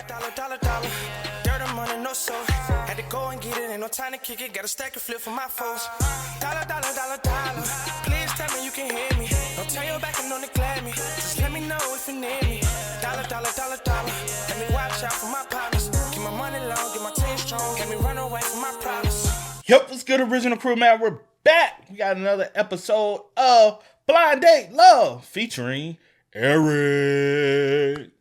Dollar. Dirt and money, no soul. Had to go and get it, ain't no time to kick it. Got a stack and flip for my foes. Dollar. Please tell me you can hear me. Don't turn your back and don't neglect me. Just let me know if you need me. Dollar. Let me watch out for my partners. Keep my money long, get my team strong. Get me run away from my problems. Yep, what's good, Origianl crew, man? We're back. We got another episode of Blind Date Love featuring Eric.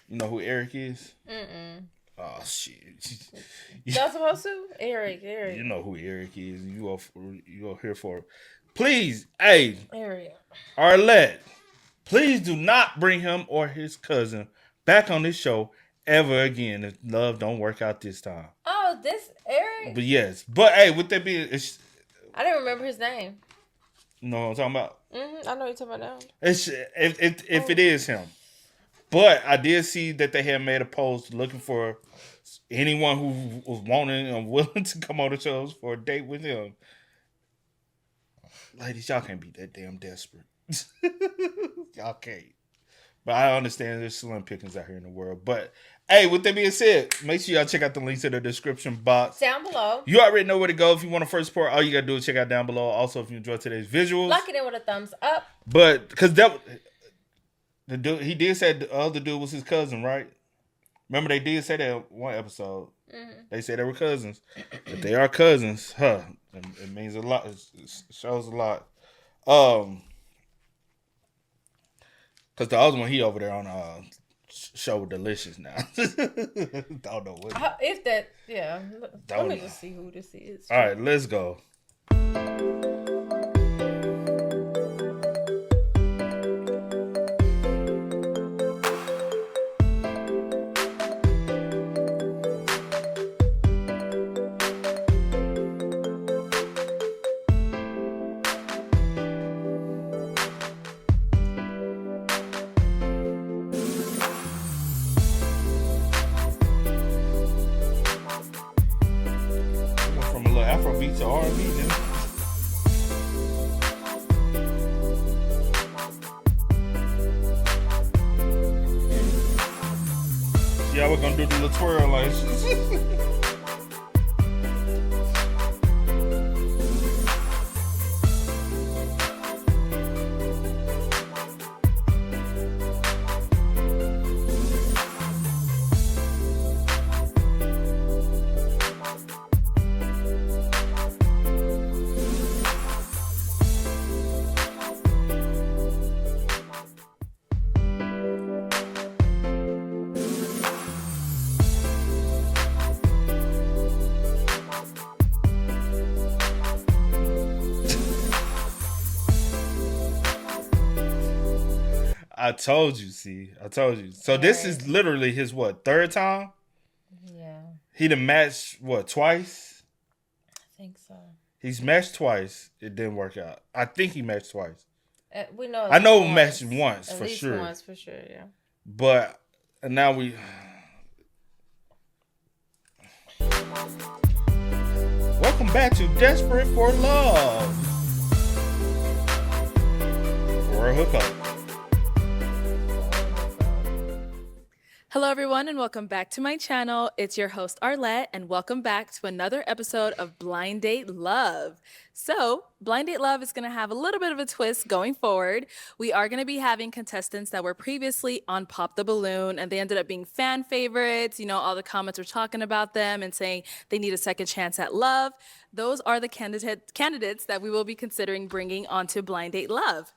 You know who Eric is? Oh, shit. Y'all supposed to? Eric. You know who Eric is. You are here for it. Please, hey. Eric. Arlette, please do not bring him or his cousin back on this show ever again if love don't work out this time. Oh, this Eric? But yes. But, hey, with that being... I didn't remember his name. You know what I'm talking about? I know you're talking about now. If it is him. But I did see that they had made a post looking for anyone who was wanting and willing to come on the shows for a date with him. Ladies, y'all can't be that damn desperate. Y'all can't. But I understand there's slim pickings out here in the world. But, hey, with that being said, make sure y'all check out the links in the description box. Down below. You already know where to go. If you want to first support, all you got to do is check out down below. Also, if you enjoyed today's visuals. Lock it in with a thumbs up. But, because the dude, he did say the other dude was his cousin, right? Remember, they did say that in one episode. They said they were cousins. If they are cousins, it means a lot. It shows a lot. Because the other one, he over there on show Delicious now. Don't know what. Let me just see who this is. All right, let's go. Afrobeat to R&B, then. Yeah, we're gonna do the little twirl like. I told you. So this is literally his, third time? Yeah. He done matched, twice? I think so. He's matched twice. It didn't work out. I think he matched twice. We know. I know he matched once, at for least sure. Once, for sure, yeah. But now we... Welcome back to Desperate for Love. Or a hookup. Hello everyone and welcome back to my channel. It's your host Arlette and welcome back to another episode of Blind Date Love. So Blind Date Love is going to have a little bit of a twist going forward. We are going to be having contestants that were previously on Pop the Balloon and they ended up being fan favorites. You know, all the comments were talking about them and saying they need a second chance at love. Those are the candidates that we will be considering bringing onto Blind Date Love.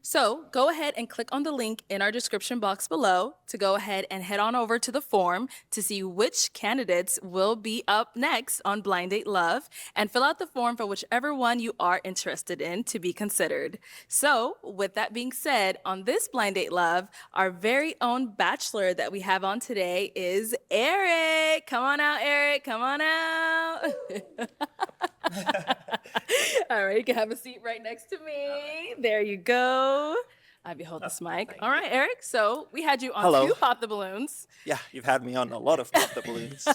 So go ahead and click on the link in our description box below to go ahead and head on over to the form to see which candidates will be up next on Blind Date Love and fill out the form for whichever one you are interested in to be considered. So with that being said, on this Blind Date Love, our very own bachelor that we have on today is Eric. Come on out, Eric. Come on out. All right, you can have a seat right next to me. There you go. I behold this mic. All right, Eric. So we had you on 2 Pop the Balloons. Yeah, you've had me on a lot of Pop the Balloons.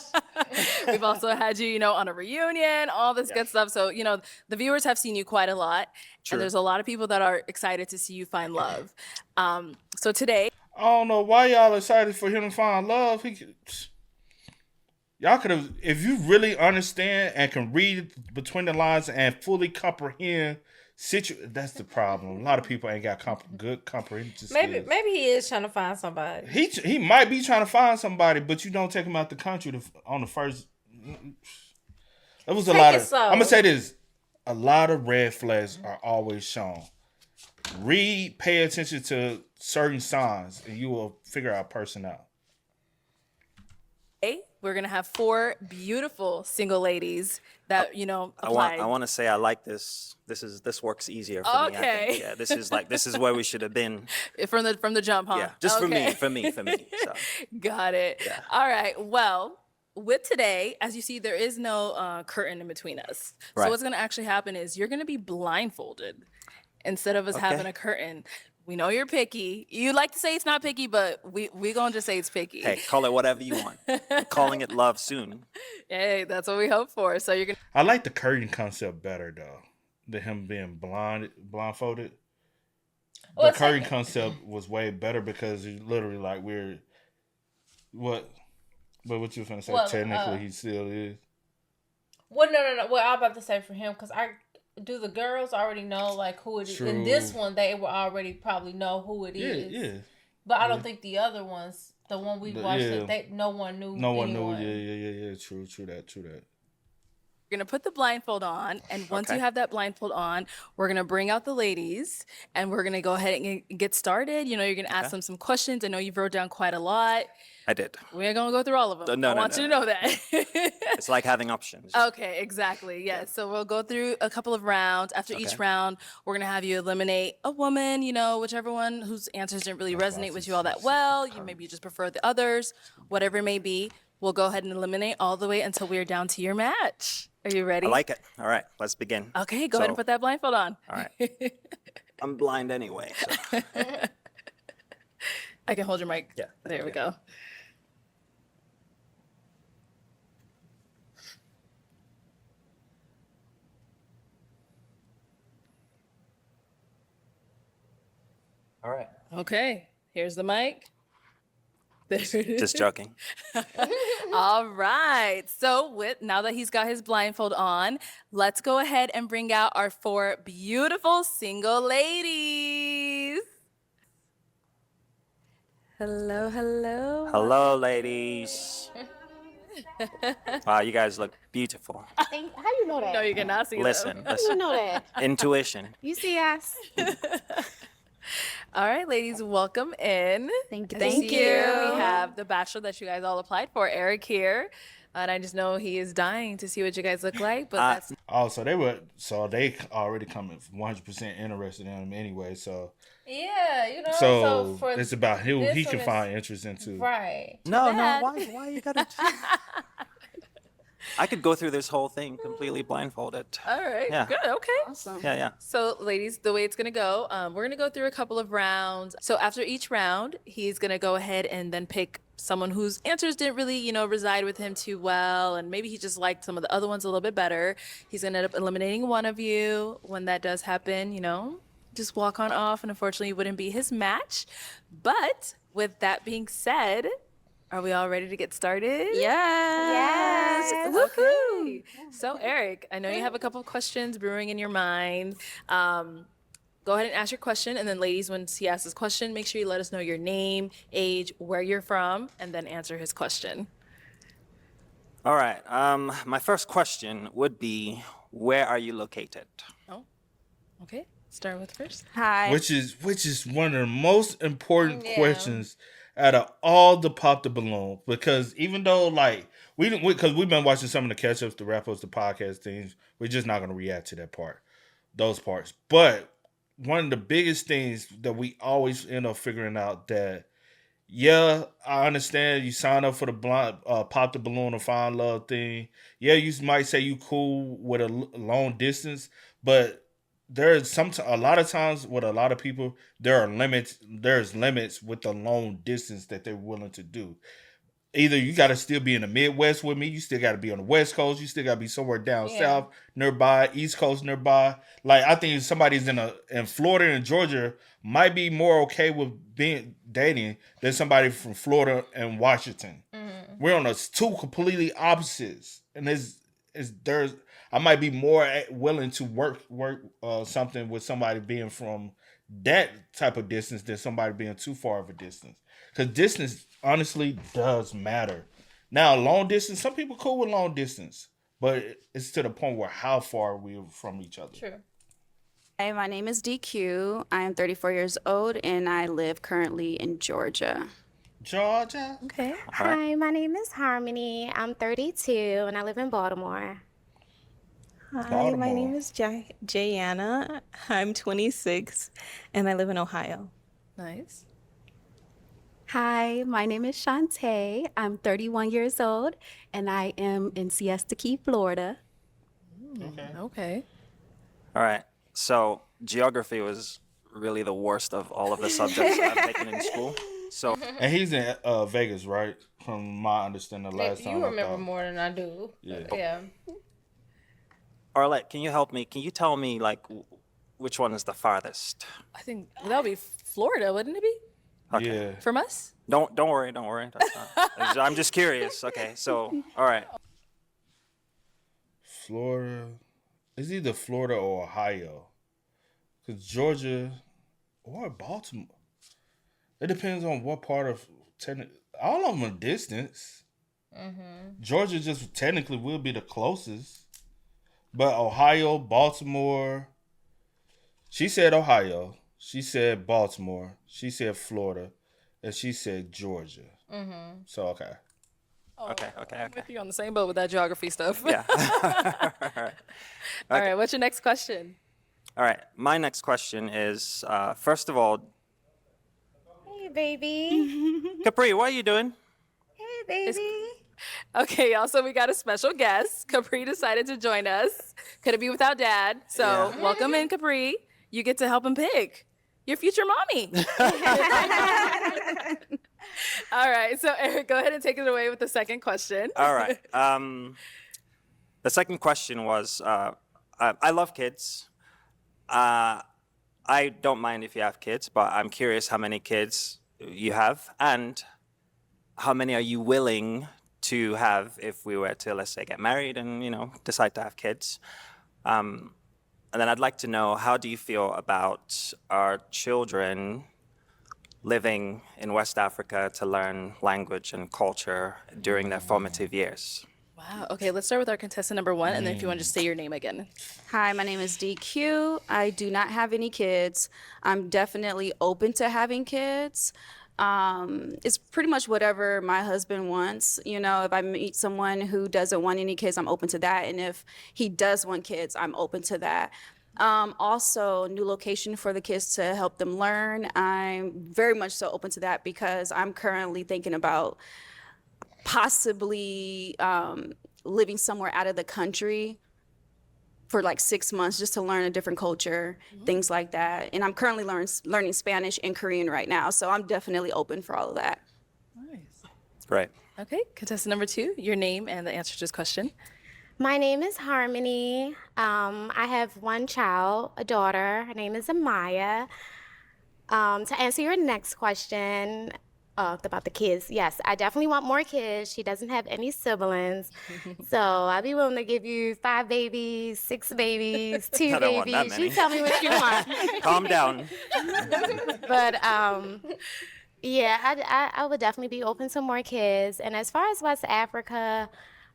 We've also had you, on a reunion, all this good stuff. So, the viewers have seen you quite a lot. True. And there's a lot of people that are excited to see you find love. So today. I don't know why y'all excited for him to find love. Y'all could have, if you really understand and can read between the lines and fully comprehend that's the problem. A lot of people ain't got good comprehension skills. Maybe he is trying to find somebody. He might be trying to find somebody, but you don't take him out the country on the first. It was a lot of. I'm gonna say this: a lot of red flags are always shown. Pay attention to certain signs, and you will figure our person out. Hey, we're gonna have 4 beautiful single ladies that apply. I want to say I like this. This works easier for me. I think. Yeah, this is where we should have been from the jump, huh? Yeah, just for me. So. Got it. Yeah. All right. Well, with today, as you see, there is no curtain in between us. Right. So what's gonna actually happen is you're gonna be blindfolded instead of us having a curtain. We know you're picky. You like to say it's not picky, but we gonna just say it's picky. Hey, call it whatever you want. I'm calling it love soon. Hey, that's what we hope for. So you're gonna. I like the curtain concept better though, than him being blindfolded. The curtain concept was way better because you literally like we're what. But what you were gonna say? Technically, he still is. Well, no. Well, I'm about to say for him because do the girls already know like who it is? In this one, they will already probably know who it is. Yeah. But I don't think the other ones, the one we watched, no one knew. No one knew. Yeah. True that. You're gonna put the blindfold on, and once you have that blindfold on, we're gonna bring out the ladies, and we're gonna go ahead and get started. You're gonna ask them some questions. I know you wrote down quite a lot. I did. We ain't gonna go through all of them. I want you to know that. It's like having options. Okay, exactly. Yeah. So we'll go through a couple of rounds. After each round, we're gonna have you eliminate a woman, whichever one whose answers didn't really resonate with you all that well. Maybe you just prefer the others, whatever it may be. We'll go ahead and eliminate all the way until we're down to your match. Are you ready? I like it. All right, let's begin. Okay, go ahead and put that blindfold on. All right. I'm blind anyway. So. I can hold your mic. Yeah. There we go. All right. Okay, here's the mic. There it is. Just joking. All right. So now that he's got his blindfold on, let's go ahead and bring out our 4 beautiful single ladies. Hello. Hello, ladies. Wow, you guys look beautiful. How you know that? No, you cannot see them. Listen. How you know that? Intuition. You see us. All right, ladies, welcome in. Thank you. Thank you. We have the bachelor that you guys all applied for, Eric, here. And I just know he is dying to see what you guys look like. But that's they already coming 100% interested in him anyway. So yeah, So it's about who he can find interest into. Right. No. Why you gotta? I could go through this whole thing completely blindfolded. All right. Yeah. Good. Okay. Awesome. Yeah. So, ladies, the way it's going to go, we're going to go through a couple of rounds. So after each round, he's going to go ahead and then pick someone whose answers didn't really, reside with him too well. And maybe he just liked some of the other ones a little bit better. He's going to end up eliminating one of you. When that does happen, just walk on off. And unfortunately, it wouldn't be his match. But with that being said, are we all ready to get started? Yes. Okay. So, Eric, I know you have a couple of questions brewing in your mind. Go ahead and ask your question. And then, ladies, once he asks his question, make sure you let us know your name, age, where you're from, and then answer his question. All right. My first question would be, where are you located? Oh, okay. Start with first. Hi. Which is one of the most important questions out of all the Pop the Balloon, because even though because we've been watching some of the catch-ups, the wrap-ups, the podcast things, we're just not going to react to those parts. But one of the biggest things that we always end up figuring out that, yeah, I understand you sign up for the Pop the Balloon or Find Love thing. Yeah, you might say you cool with a long distance, but there's a lot of times with a lot of people, there's limits with the long distance that they're willing to do. either you got to still be in the Midwest with me, you still got to be on the West Coast, you still got to be somewhere down south nearby, East Coast nearby. Like I think somebody's in Florida and Georgia might be more okay with dating than somebody from Florida and Washington. We're on two completely opposites, and there's I might be more willing to work something with somebody being from that type of distance than somebody being too far of a distance. Because distance honestly does matter. Now, long distance, some people cool with long distance, but it's to the point where how far we're from each other. True. Hi, my name is DQ. I am 34 years old, and I live currently in Georgia. Georgia? Okay. Hi, my name is Harmony. I'm 32 and I live in Baltimore. Hi, my name is Jayanna. I'm 26 and I live in Ohio. Nice. Hi, my name is Shantae. I'm 31 years old and I am in Siesta Key, Florida. Okay. All right. So geography was really the worst of all of the subjects I've taken in school. So And he's in Vegas, right? From my understanding, last time. You remember more than I do. Yeah. Arlette, can you help me? Can you tell me like which one is the farthest? I think that would be Florida, wouldn't it be? Okay. Yeah. From us? Don't worry. That's not, I'm just curious. Okay. So all right. Florida. It's either Florida or Ohio. Because Georgia or Baltimore. It depends on what part of all of them are distance. Georgia just technically will be the closest. But Ohio, Baltimore. She said Ohio. She said Baltimore. She said Florida. And she said Georgia. So, okay. Okay. I'm with you on the same boat with that geography stuff. Yeah. All right. What's your next question? All right. My next question is, first of all, Hey, baby. Capri, what are you doing? Hey, baby. Okay, y'all. So we got a special guest. Capri decided to join us. Couldn't be without Dad. So welcome in, Capri. You get to help him pick your future mommy. All right. So Eric, go ahead and take it away with the second question. All right. The second question was, I love kids. I don't mind if you have kids, but I'm curious how many kids you have and how many are you willing to have if we were to, let's say, get married and, decide to have kids. And then I'd like to know, how do you feel about our children living in West Africa to learn language and culture during their formative years? Wow. Okay, let's start with our contestant number one, and then if you want to just say your name again. Hi, my name is DQ. I do not have any kids. I'm definitely open to having kids. It's pretty much whatever my husband wants. If I meet someone who doesn't want any kids, I'm open to that. And if he does want kids, I'm open to that. Also, new location for the kids to help them learn. I'm very much so open to that because I'm currently thinking about possibly living somewhere out of the country for like 6 months just to learn a different culture, things like that. And I'm currently learning Spanish and Korean right now, so I'm definitely open for all of that. Nice. Right. Okay, contestant number two, your name and the answer to this question. My name is Harmony. I have one child, a daughter. Her name is Amaya. To answer your next question about the kids, yes, I definitely want more kids. She doesn't have any siblings. So I'd be willing to give you 5 babies, 6 babies, 2 I don't want that babies. many. You tell me what you want. Calm down. But yeah, I would definitely be open to more kids. And as far as West Africa,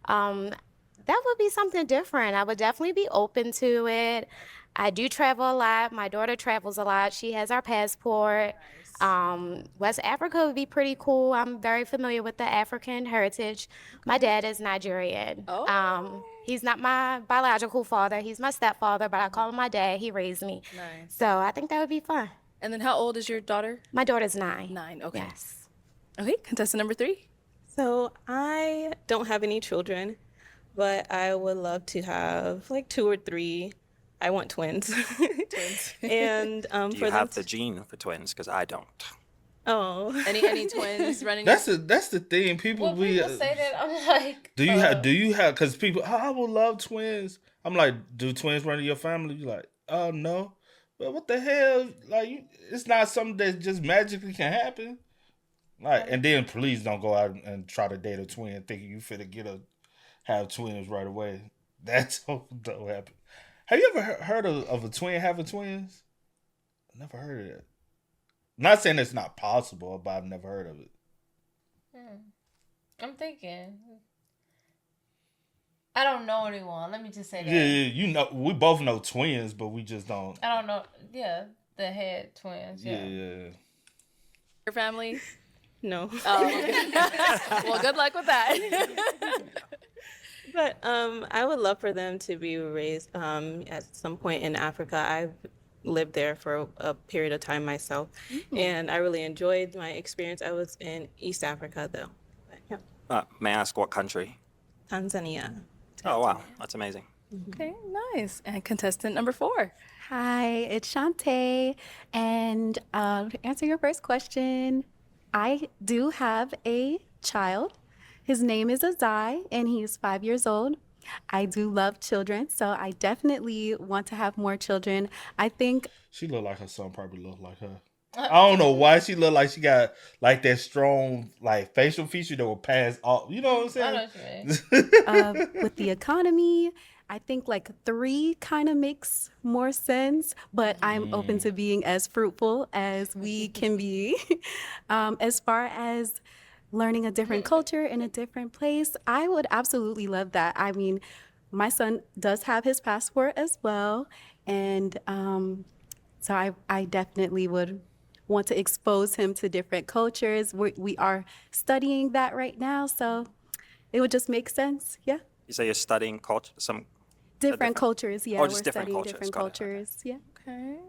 that would be something different. I would definitely be open to it. I do travel a lot. My daughter travels a lot. She has our passport. West Africa would be pretty cool. I'm very familiar with the African heritage. My dad is Nigerian. He's not my biological father. He's my stepfather, but I call him my dad. He raised me. Nice. So I think that would be fun. And then how old is your daughter? My daughter's 9. 9, okay. Yes. Okay, contestant number 3. So I don't have any children, but I would love to have like 2 or 3. I want twins. Twins. And Do you have the gene for twins? Because I don't. Oh. Any twins running? That's the thing. People When people say that, I'm like, do you have? Because people, I would love twins. I'm like, do twins run in your family? You like, oh no. But what the hell? Like, it's not something that just magically can happen. Like, and then please don't go out and try to date a twin thinking you finna have twins right away. That's so don't happen. Have you ever heard of a twin having twins? Never heard of that. Not saying it's not possible, but I've never heard of it. I'm thinking. I don't know anyone. Let me just say that. Yeah, you know, we both know twins, but we just don't. I don't know. Yeah, the head twins. Yeah. Your family? No. Oh, okay. Well, good luck with that. But I would love for them to be raised at some point in Africa. I've lived there for a period of time myself, and I really enjoyed my experience. I was in East Africa, though. But, yeah. May I ask what country? Tanzania. Oh, wow. That's amazing. Okay, nice. And contestant number 4. Hi, it's Shantae. And to answer your first question, I do have a child. His name is Azai, and he's 5 years old. I do love children, so I definitely want to have more children. I think she look like her son probably look like her. I don't know why she look like she got like that strong like facial feature that will pass off. You know what I'm saying? I know what you mean. with the economy, I think like 3 kind of makes more sense, but I'm open to being as fruitful as we can be. As far as learning a different culture in a different place, I would absolutely love that. I mean, my son does have his passport as well, and so I definitely would want to expose him to different cultures. We are studying that right now, so it would just make sense. Yeah. You say you're studying different cultures. Yeah, Oh, just we're different studying cultures. different Got it. cultures. Yeah. Okay.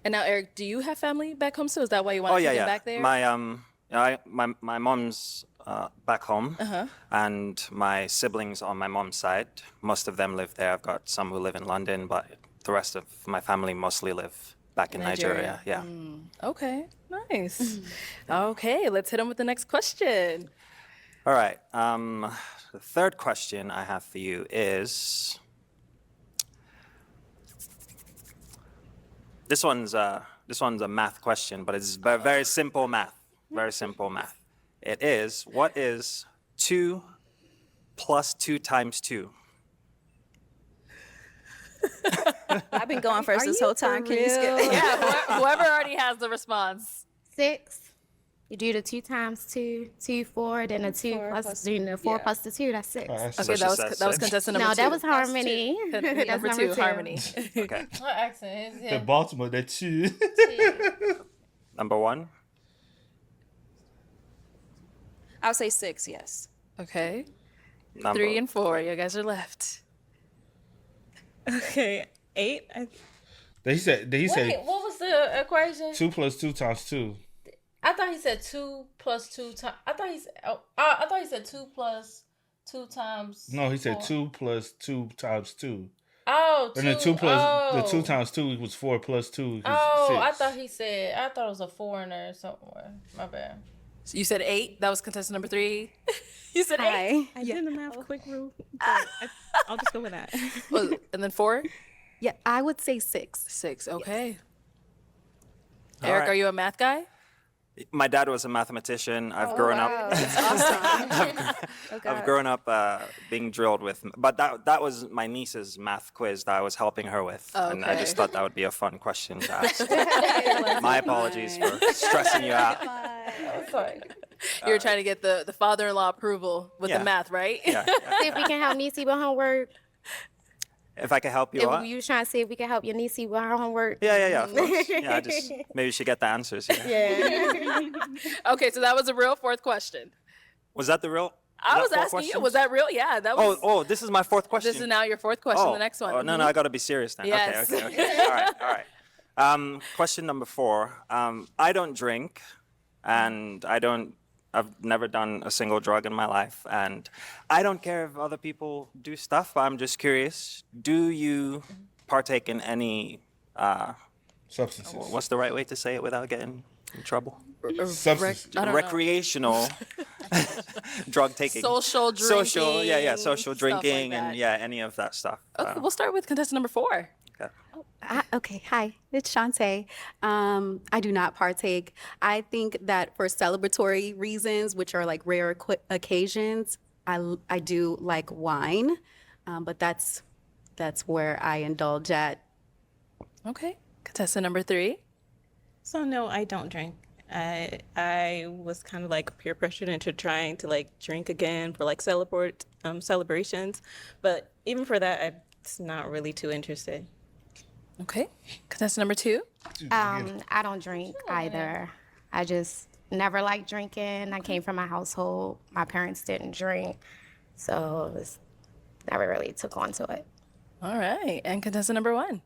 And now, Eric, do you have family back home still? Is that why you want to get back there? My mom's back home, and my siblings on my mom's side, most of them live there. I've got some who live in London, but the rest of my family mostly live back in Nigeria. Yeah. Okay, nice. Okay, let's hit him with the next question. All right. The third question I have for you is this one's a math question, but it's very simple math. Very simple math. It is, what is 2 plus 2 times 2? I've been going first this whole time. Can you skip? Yeah, whoever already has the response. 6. You do the 2 times 2, 2, 4, then a 2 plus, then the 4 plus the 2, that's 6. Okay, that was contestant number 2. No, that was harmony. That's Number 2, harmony. Okay. What accent is The it? Baltimore, that two. Number 1? I'll say 6, yes. Okay. Number 3 and 4, you guys are left. Okay, 8. He said Wait, what was the equation? 2 plus 2 times 2. I thought he said 2 plus 2 times. I thought he said 2 plus 2 times. No, he said 4. 2 plus 2 times 2. Oh, 2. And the 2 plus the 2 times 2 equals 4 plus 2 equals 6. I thought it was a foreigner somewhere. My bad. So you said 8. That was contestant number 3. You said 8. Hi. I did the math quick rule, but I'll just go with that. Well, and then 4? Yeah, I would say 6. 6. Okay. All Eric, right. are you a math guy? My dad was a mathematician. I've grown up. That's awesome. I've grown up being drilled with, but that was my niece's math quiz that I was helping her with, and I just thought that would be a fun question to ask. My apologies for stressing you out. Sorry. You were trying to get the father-in-law approval with the math, right? Yeah. See if we can help Niecy with homework. If I could help you, If you was trying to see if we can help your Niecy with her homework. Yeah, of course. Yeah, I just maybe she get the answers. Yeah. Okay, so that was a real 4th question. Was that the real? I was asking you, was that real? Yeah, that was. Oh, this is my 4th question. This is now your 4th question. The next one. Oh, no, I got to be serious then. Yes. Okay. All right. Question number 4. I don't drink, and I've never done a single drug in my life, and I don't care if other people do stuff. I'm just curious. Do you partake in any Substances. what's the right way to say it without getting In trouble. Substance. Recreational drug taking. Social drinking. Social drinking and any of that stuff. Okay, we'll start with contestant number 4. Okay. Okay, hi, it's Shantae. I do not partake. I think that for celebratory reasons, which are like rare occasions, I do like wine, but that's where I indulge at. Okay, contestant number 3. So no, I don't drink. I was kind of like peer pressured into trying to like drink again for like celebrations, but even for that, I'm not really too interested. Okay, contestant number 2. I don't drink either. I just never liked drinking. I came from a household. My parents didn't drink, so never really took on to it. All right, and contestant number 1.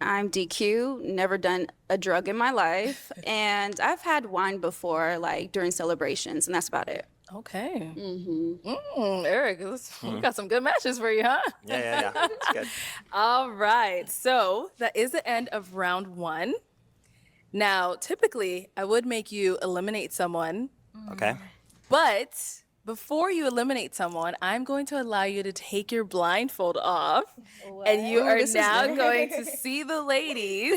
I'm DQ, never done a drug in my life, and I've had wine before, like during celebrations, and that's about it. Okay. Eric, we got some good matches for you, huh? Yeah. It's good. All right. So that is the end of round 1. Now, typically, I would make you eliminate someone. Okay. But before you eliminate someone, I'm going to allow you to take your blindfold off. And you are now going to see the ladies.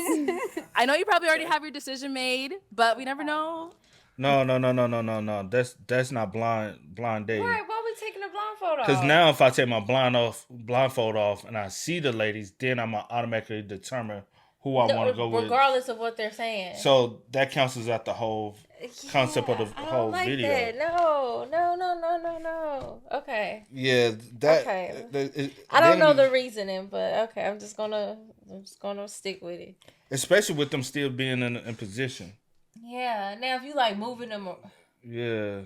I know you probably already have your decision made, but we never know. No. That's not blind dating. Right, why are we taking the blindfold off? Because now if I take my blindfold off and I see the ladies, then I'm gonna automatically determine who I want to go with. Regardless of what they're saying. So that cancels out the whole concept of the whole like video. That. No. Okay. Yeah, that. Okay. I don't know the reasoning, but okay, I'm just gonna stick with it. Especially with them still being in position. Yeah. Now, if you like moving them. Yeah.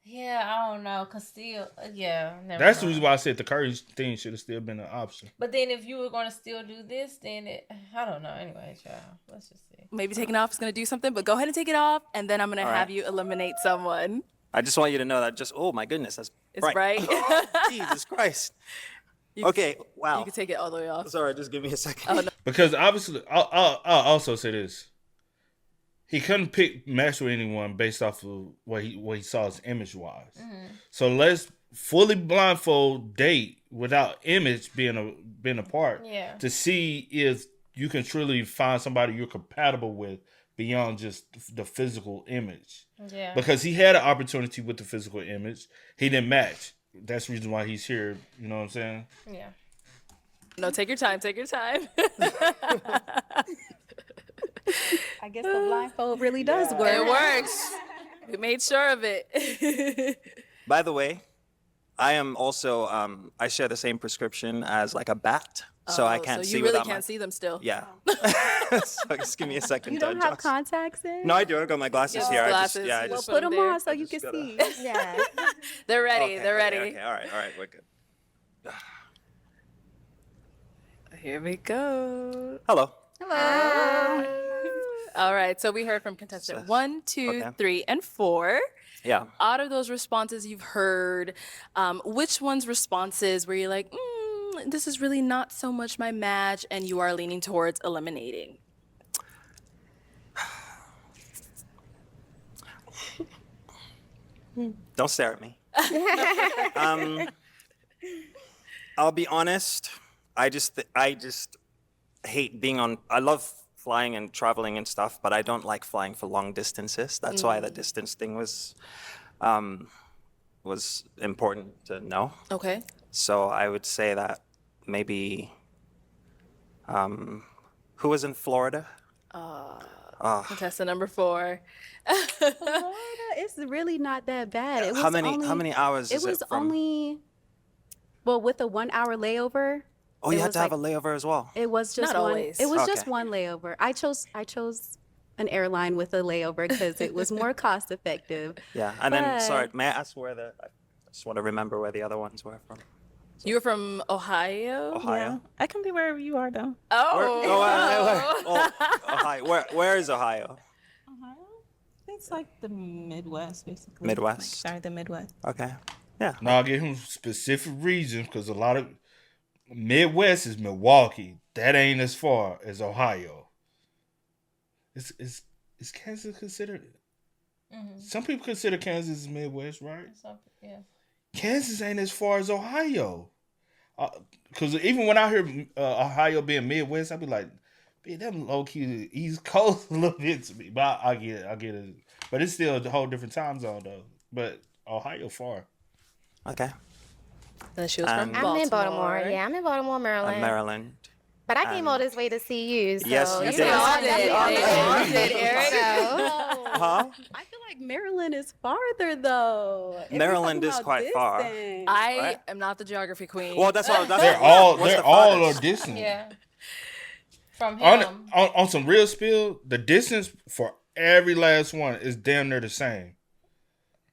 Yeah, I don't know, cause still, never That's mind. the reason why I said the courage thing should have still been an option. But then, if you were gonna still do this, then I don't know. Anyway, child, let's just see. Maybe taking off is going to do something, but go ahead and take it off, and then I'm going to have you eliminate someone. I just want you to know that oh my goodness, that's right. Jesus Christ. Okay, wow. You can take it all the way off. Sorry, just give me a second. Oh, no. Because obviously, I'll also say this. He couldn't match with anyone based off of what he saw as image-wise. Mm-hmm. So let's fully blindfold date without image being a part to see if you can truly find somebody you're compatible with beyond just the physical image. Yeah. Because he had an opportunity with the physical image. He didn't match. That's the reason why he's here. You know what I'm saying? Yeah. No, take your time. Take your time. I guess the blindfold really does work. It works. We made sure of it. By the way, I am also, I share the same prescription as like a bat. So I can't see without without you really can't see them still. Yeah. So just give me a second. You don't have contacts in? No, I do. I got my glasses here. Glasses. I Well, just put them on so you can see. Yeah. They're ready. Okay, They're ready. Okay. All right. We're good. Here we go. Hello. All right. So we heard from contestant 1, 2, 3, and 4. Yeah. Out of those responses you've heard, which one's responses were you like, this is really not so much my match, and you are leaning towards eliminating? Don't stare at me. I'll be honest. I just hate being on. I love flying and traveling and stuff, but I don't like flying for long distances. That's why the distance thing was important to know. Okay. So I would say that maybe. Who was in Florida? Contestant number 4. Florida, it's really not that bad. It was How many hours is it was from? only, well, with a 1 hour layover. Oh, you had to have a layover as well. It was just Not one. always. It was Okay. just one layover. I chose an airline with a layover because it was more cost effective. Yeah, and then But- sorry, may I ask where I just want to remember where the other ones were from. You were from Ohio? Ohio. I can be wherever you are, though. Ohio. Where is Ohio? Ohio? It's like the Midwest, basically. Midwest? Like, the Midwest. Okay. Yeah. No, I'll give him specific regions because a lot of Midwest is Milwaukee. That ain't as far as Ohio. It's is Kansas considered? Some people consider Kansas as Midwest, right? Yeah. Kansas ain't as far as Ohio. Because even when I hear Ohio being Midwest, I be like, man, them low key East Coast a little bit to me. But I get it. But it's still a whole different time zone though. But Ohio far. Okay. Then she was from Baltimore. I'm in Baltimore. Yeah, I'm in Baltimore, Maryland. Maryland. But I came all this way to see you. So Yes, you did. They all did, Eric. Huh? I feel like Maryland is farther though. If we're Maryland talking is about quite far. distance. I am not the geography queen. Well, that's all. They're all are distant. distant. Yeah. From him. On some real spill, the distance for every last one is damn near the same.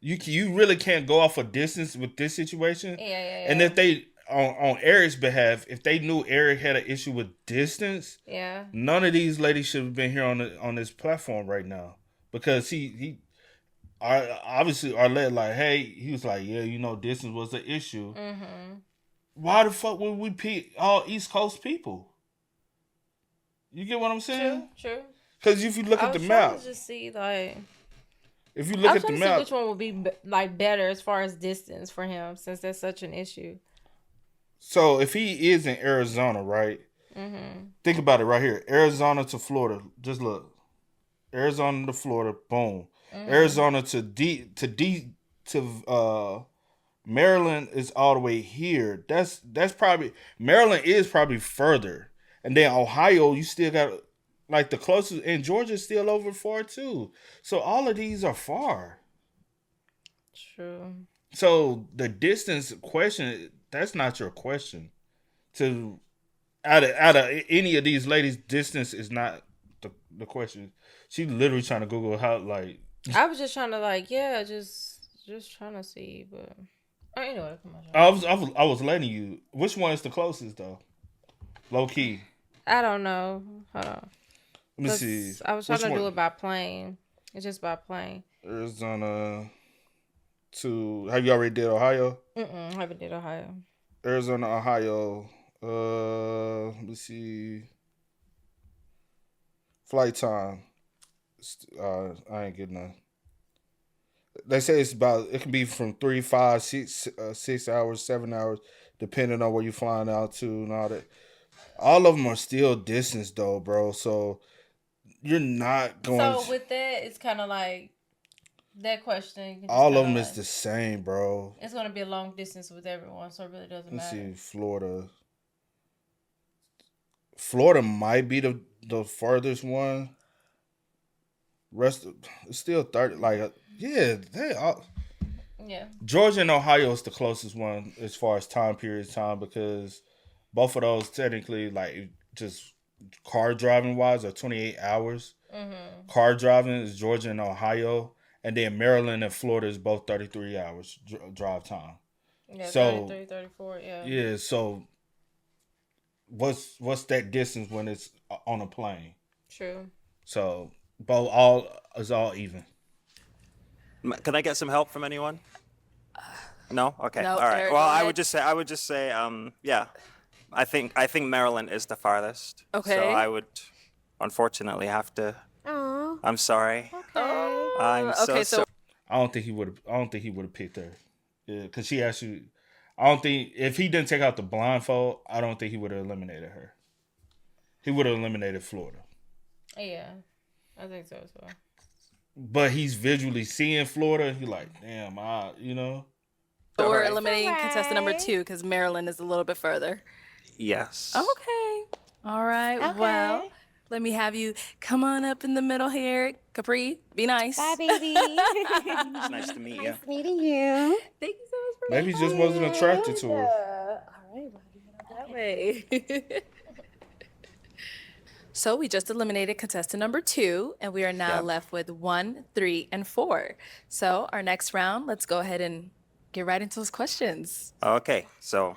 You really can't go off a distance with this situation. Yeah. And if they on Eric's behalf, if they knew Eric had an issue with distance, none of these ladies should have been here on this platform right now, because he obviously Arlette like, hey, he was like, yeah, distance was the issue. Why the fuck would we pick all East Coast people? You get what I'm saying? True. Because if you look at the map, just see like. If you look at the map, see which one would be like better as far as distance for him, since that's such an issue. So if he is in Arizona, right? Think about it right here. Arizona to Florida. Just look. Arizona to Florida. Boom. Arizona to Maryland is all the way here. That's probably, Maryland is probably further. And then Ohio, you still got like the closest, and Georgia's still over far too. So all of these are far. True. So the distance question, that's not your question. To out of any of these ladies, distance is not the question. She literally trying to Google how, like. I was just trying to just trying to see, but anyway, come on. I was letting you. Which one is the closest though? Low key. I don't know. Hold on. Let me see. I was trying to do it by plane. It's just by plane. Arizona to. Have you already did Ohio? I haven't did Ohio. Arizona, Ohio. Let me see. Flight time. I ain't getting none. They say it can be from 3, 5, 6 hours, 7 hours, depending on where you're flying out to and all that. All of them are still distance though, bro. So you're not going. So with that, it's kind of like that question. All of them is the same, bro. It's gonna be a long distance with everyone, so it really doesn't matter. Let's see, Florida. Florida might be the furthest one. Rest it's still 30. Like, yeah, they are. Yeah. Georgia and Ohio is the closest one as far as time because both of those technically, like, just car driving wise, are 28 hours. Car driving is Georgia and Ohio, and then Maryland and Florida is both 33 hours drive time. Yeah, so 33, 34, yeah. Yeah, so what's that distance when it's on a plane? True. So all even. Can I get some help from anyone? No? Okay. No, all right. Eric, Well, go I ahead. would just say, yeah. I think Maryland is the farthest. Okay. So I would unfortunately have to. Oh. I'm sorry. Okay. I'm okay, so I don't think he would have picked her. Yeah, because she actually, I don't think, if he didn't take out the blindfold, I don't think he would have eliminated her. He would have eliminated Florida. Yeah, I think so as well. But he's visually seeing Florida. He like, damn, But we're eliminating contestant number 2 because Maryland is a little bit further. Yes. Okay. All right. Okay. Well, let me have you come on up in the middle here. Capri, be nice. Bye, baby. It's nice to meet you. Nice meeting you. Thank you so much for maybe he just wasn't attracted to her. All right, that way. So we just eliminated contestant number 2, and we are now left with 1, 3, and 4. So our next round, let's go ahead and get right into those questions. Okay. So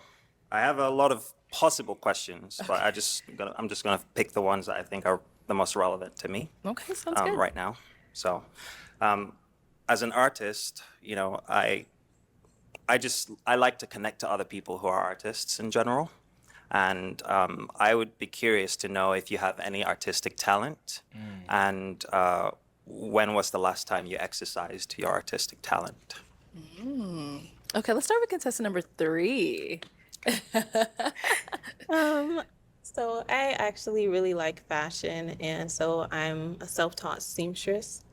I have a lot of possible questions, but I'm just gonna pick the ones that I think are the most relevant to me. Okay, sounds good. Right now. So, as an artist, I like to connect to other people who are artists in general, and I would be curious to know if you have any artistic talent, and when was the last time you exercised your artistic talent? Okay, let's start with contestant number 3. So I actually really like fashion, and so I'm a self-taught seamstress.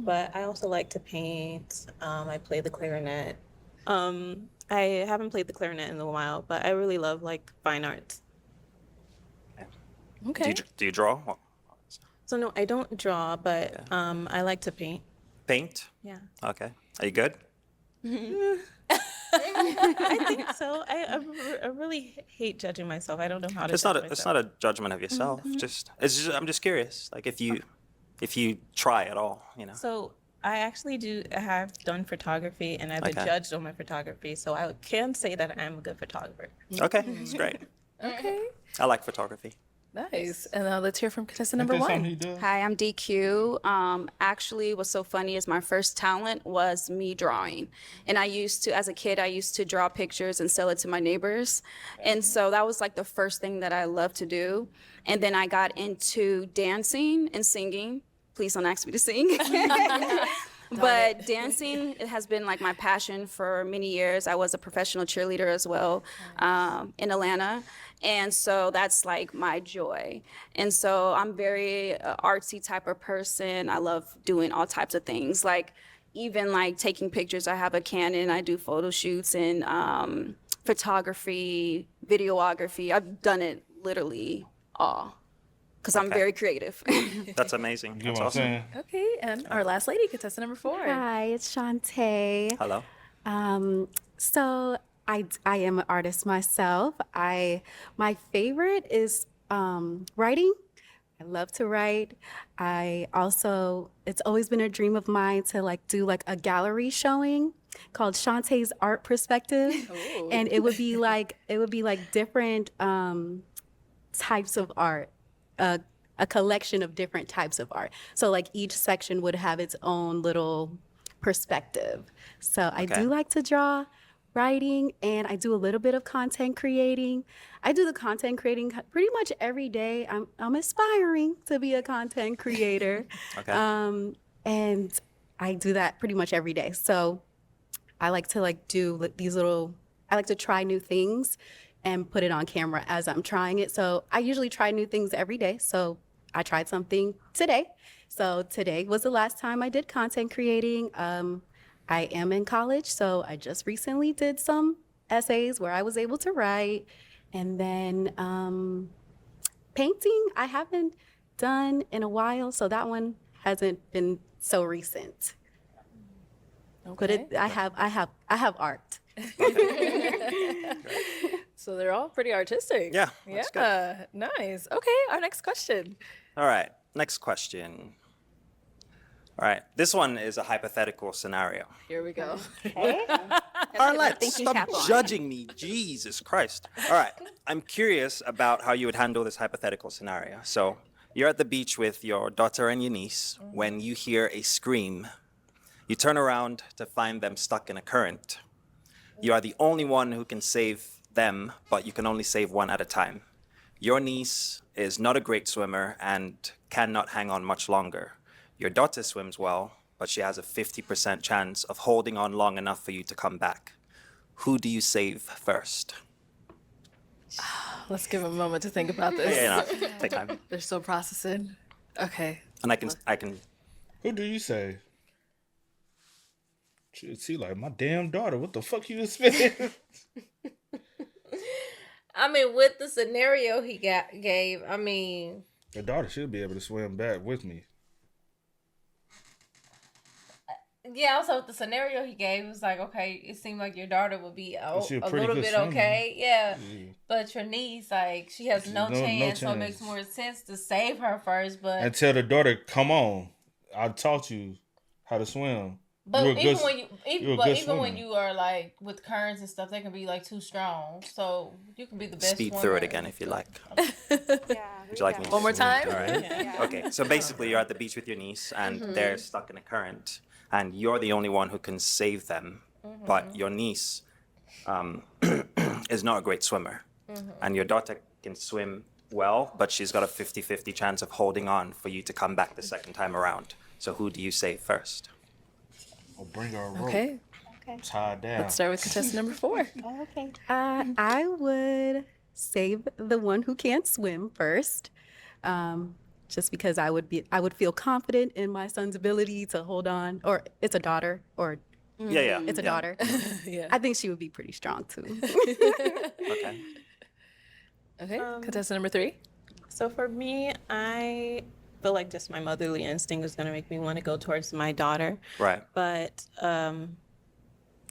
But I also like to paint. I play the clarinet. I haven't played the clarinet in a while, but I really love like fine arts. Okay. Do you draw? Well, So no, I don't draw, but I like to paint. paint? Yeah. Okay. Are you good? I think so. I really hate judging myself. I don't know how to. It's judge not a, it's myself. not a judgment of yourself. I'm just curious. Like if you try at all, you know. So I actually have done photography, and I've been Okay. judged on my photography. So I can say that I'm a good photographer. Okay, it's great. Okay. I like photography. Nice. And let's hear from contestant Ain't number that something 1. he does? Hi, I'm DQ. Actually, what's so funny is my first talent was me drawing. And as a kid, I used to draw pictures and sell it to my neighbors. And so that was like the first thing that I loved to do. And then I got into dancing and singing. Please don't ask me to sing. But dancing, it has been like my passion for many years. I was a professional cheerleader as well in Atlanta. And so that's like my joy. And so I'm very artsy type of person. I love doing all types of things, like even like taking pictures. I have a Canon. I do photo shoots and photography, videography. I've done it literally all because I'm Okay. very creative. That's amazing. You know That's what I'm awesome. saying? Okay, and our last lady, contestant number 4. Hi, it's Shantae. Hello. So I am an artist myself. My favorite is writing. I love to write. It's always been a dream of mine to like do like a gallery showing called Shantae's Art Perspective, and it would be like different types of art, a collection of different types of art. So like each section would have its own little perspective. So I Okay. do like to draw, writing, and I do a little bit of content creating. I do the content creating pretty much every day. I'm aspiring to be a content creator. Okay. And I do that pretty much every day. So I like to I like to try new things and put it on camera as I'm trying it. So I usually try new things every day. So I tried something today. So today was the last time I did content creating. I am in college, so I just recently did some essays where I was able to write. And then painting, I haven't done in a while, so that one hasn't been so recent. But I have art. So they're all pretty artistic. Yeah, that's good. Yeah, nice. Okay, our next question. All right. Next question. All right. This one is a hypothetical scenario. Here we go. Arlette, thinking stop cap on. judging me. Jesus Christ. All right. I'm curious about how you would handle this hypothetical scenario. So you're at the beach with your daughter and your niece when you hear a scream. You turn around to find them stuck in a current. You are the only one who can save them, but you can only save one at a time. Your niece is not a great swimmer and cannot hang on much longer. Your daughter swims well, but she has a 50% chance of holding on long enough for you to come back. Who do you save first? Let's give them a moment to think about this. Yeah, no, take time. They're still processing. Okay. And I can. Who do you say? See, like my damn daughter. What the fuck you expect? I mean, with the scenario he gave, I mean, Your daughter should be able to swim back with me. yeah. Also, with the scenario he gave, it was like, okay, it seemed like your daughter would be a She a pretty little good bit swimmer. okay, yeah. Yeah. But your niece, like, she has no No chance, so it chance. makes more sense to save her first. But And tell the daughter, come on, I taught you how to swim. But You're a even good- when you're a good even when swimmer. you are like with currents and stuff, they can be like too strong. So you can be the best. speed swimmer. through it again if you like. Would you like me to? One more time? All right. Okay. So basically, you're at the beach with your niece, and they're stuck in a current, and you're the only one who can save them. But your niece is not a great swimmer, and your daughter can swim well, but she's got a 50-50 chance of holding on for you to come back the second time around. So who do you save first? Or bring her a rope. Okay. Tied down. Let's start with contestant number 4. Okay. I would save the one who can't swim first, just because I would feel confident in my son's ability to hold on. Or it's a daughter, or Yeah. it's a daughter. Yeah. I think she would be pretty strong too. Okay. Okay. Contestant number 3. So for me, I feel like just my motherly instinct is going to make me want to go towards my daughter. Right. But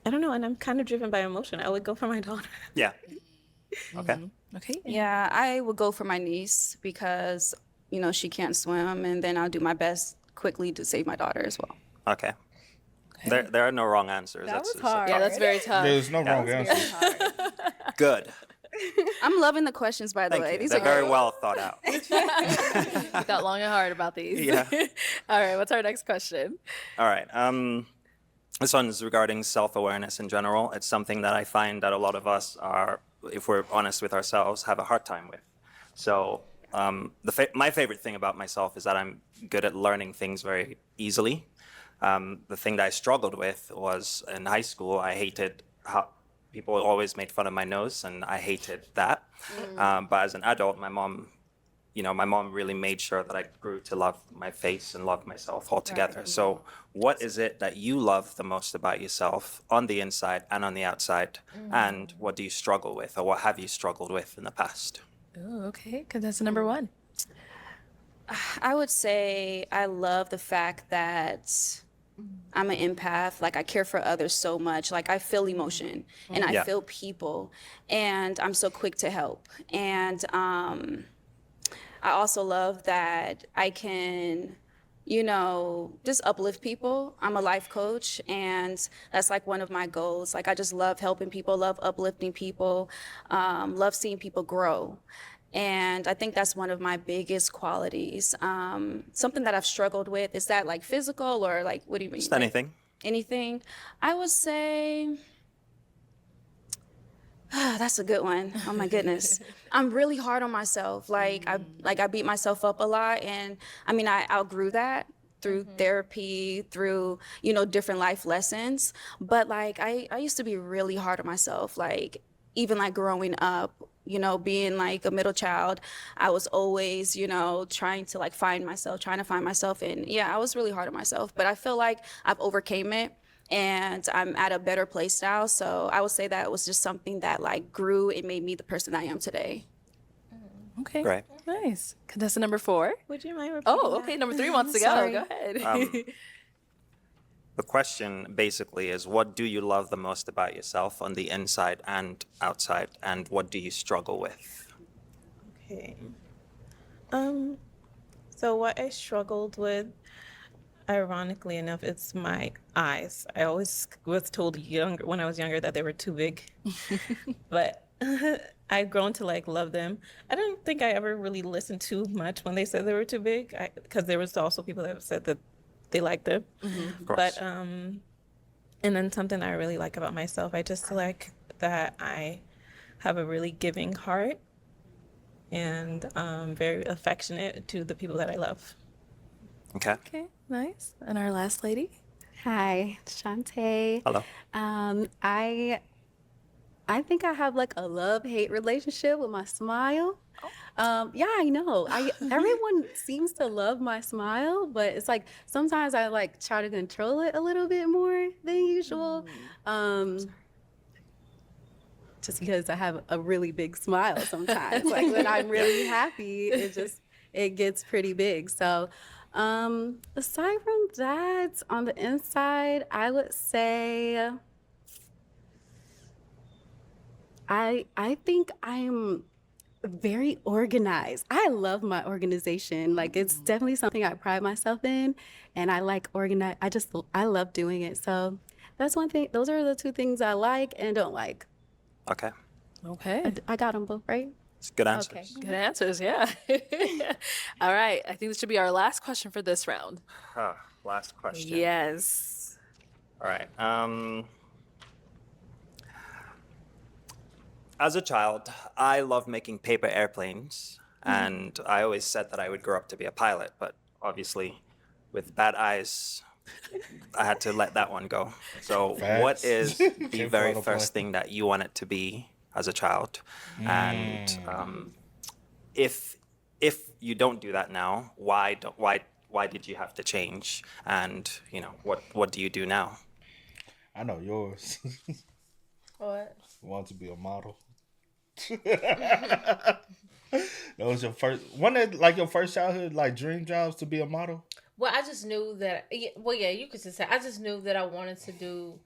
I don't know, and I'm kind of driven by emotion. I would go for my daughter. Yeah. Okay. Okay. Yeah, I would go for my niece because, you know, she can't swim, and then I'll do my best quickly to save my daughter as well. Okay. There are no wrong answers. That was it's hard. Yeah, that's very tough. There's no wrong answer. good. I'm loving the questions, by the Thank way. you. These They're are very great. well thought out. You thought long and hard about these. Yeah. All right. What's our next question? All right. This one is regarding self-awareness in general. It's something that I find that a lot of us are, if we're honest with ourselves, have a hard time with. So my favorite thing about myself is that I'm good at learning things very easily. The thing that I struggled with was in high school, I hated how people always made fun of my nose, and I hated that. But as an adult, my mom really made sure that I grew to love my face and love myself altogether. Right. So what is it that you love the most about yourself on the inside and on the outside? And what do you struggle with, or what have you struggled with in the past? Oh, okay. Contestant number 1. I would say I love the fact that I'm an empath. Like, I care for others so much. Like, I feel emotion and I feel people, and I'm so quick to help. And I also love that I can, you know, just uplift people. I'm a life coach, and that's like one of my goals. Like, I just love helping people, love uplifting people, love seeing people grow. And I think that's one of my biggest qualities. Something that I've struggled with, is that like physical, or like, what do you mean? Just anything. Anything. I would say, that's a good one. Oh my goodness. I'm really hard on myself. Like I beat myself up a lot, and I mean, I outgrew that through therapy, through, you know, different life lessons. But like I used to be really hard on myself. Like, even like growing up, you know, being like a middle child, I was always, you know, trying to find myself. And yeah, I was really hard on myself, but I feel like I've overcame it, and I'm at a better place now. So I would say that it was just something that like grew and made me the person I am today. Okay. Great. Nice. Contestant number 4. Would you mind repeating Oh, that? okay. Number 3 wants to go. Sorry. Go ahead. The question basically is, what do you love the most about yourself on the inside and outside, and what do you struggle with? Okay. So what I struggled with, ironically enough, it's my eyes. I always was told when I was younger that they were too big, but I've grown to like love them. I don't think I ever really listened too much when they said they were too big, because there was also people that said that they liked them. Of course. But and then something I really like about myself, I just like that I have a really giving heart, and very affectionate to the people that I love. Okay. Okay. Nice. And our last lady. Hi, Shantae. Hello. I think I have like a love-hate relationship with my smile. Yeah, I know. Everyone seems to love my smile, but it's like sometimes I like try to control it a little bit more than usual. Just because I have a really big smile sometimes. Like when I'm really happy, it gets pretty big. So aside from that, on the inside, I would say I think I'm very organized. I love my organization. Like, it's definitely something I pride myself in, and I like organize. I love doing it. So that's one thing. Those are the 2 things I like and don't like. Okay. Okay. I got them both right. It's good answers. Okay. Good answers. Yeah. All right. I think this should be our last question for this round. Last question. Yes. All right. As a child, I loved making paper airplanes, and I always said that I would grow up to be a pilot, but obviously with bad eyes, I had to let that one go. So Facts. what is the Can't very follow first play. thing that you wanted to be as a child? And if you don't do that now, why did you have to change? And what do you do now? I know yours. What? Want to be a model. That was your first. Wasn't it like your first childhood like dream jobs to be a model? Well, I just knew that. Well, yeah, you could just say I just knew that I wanted to do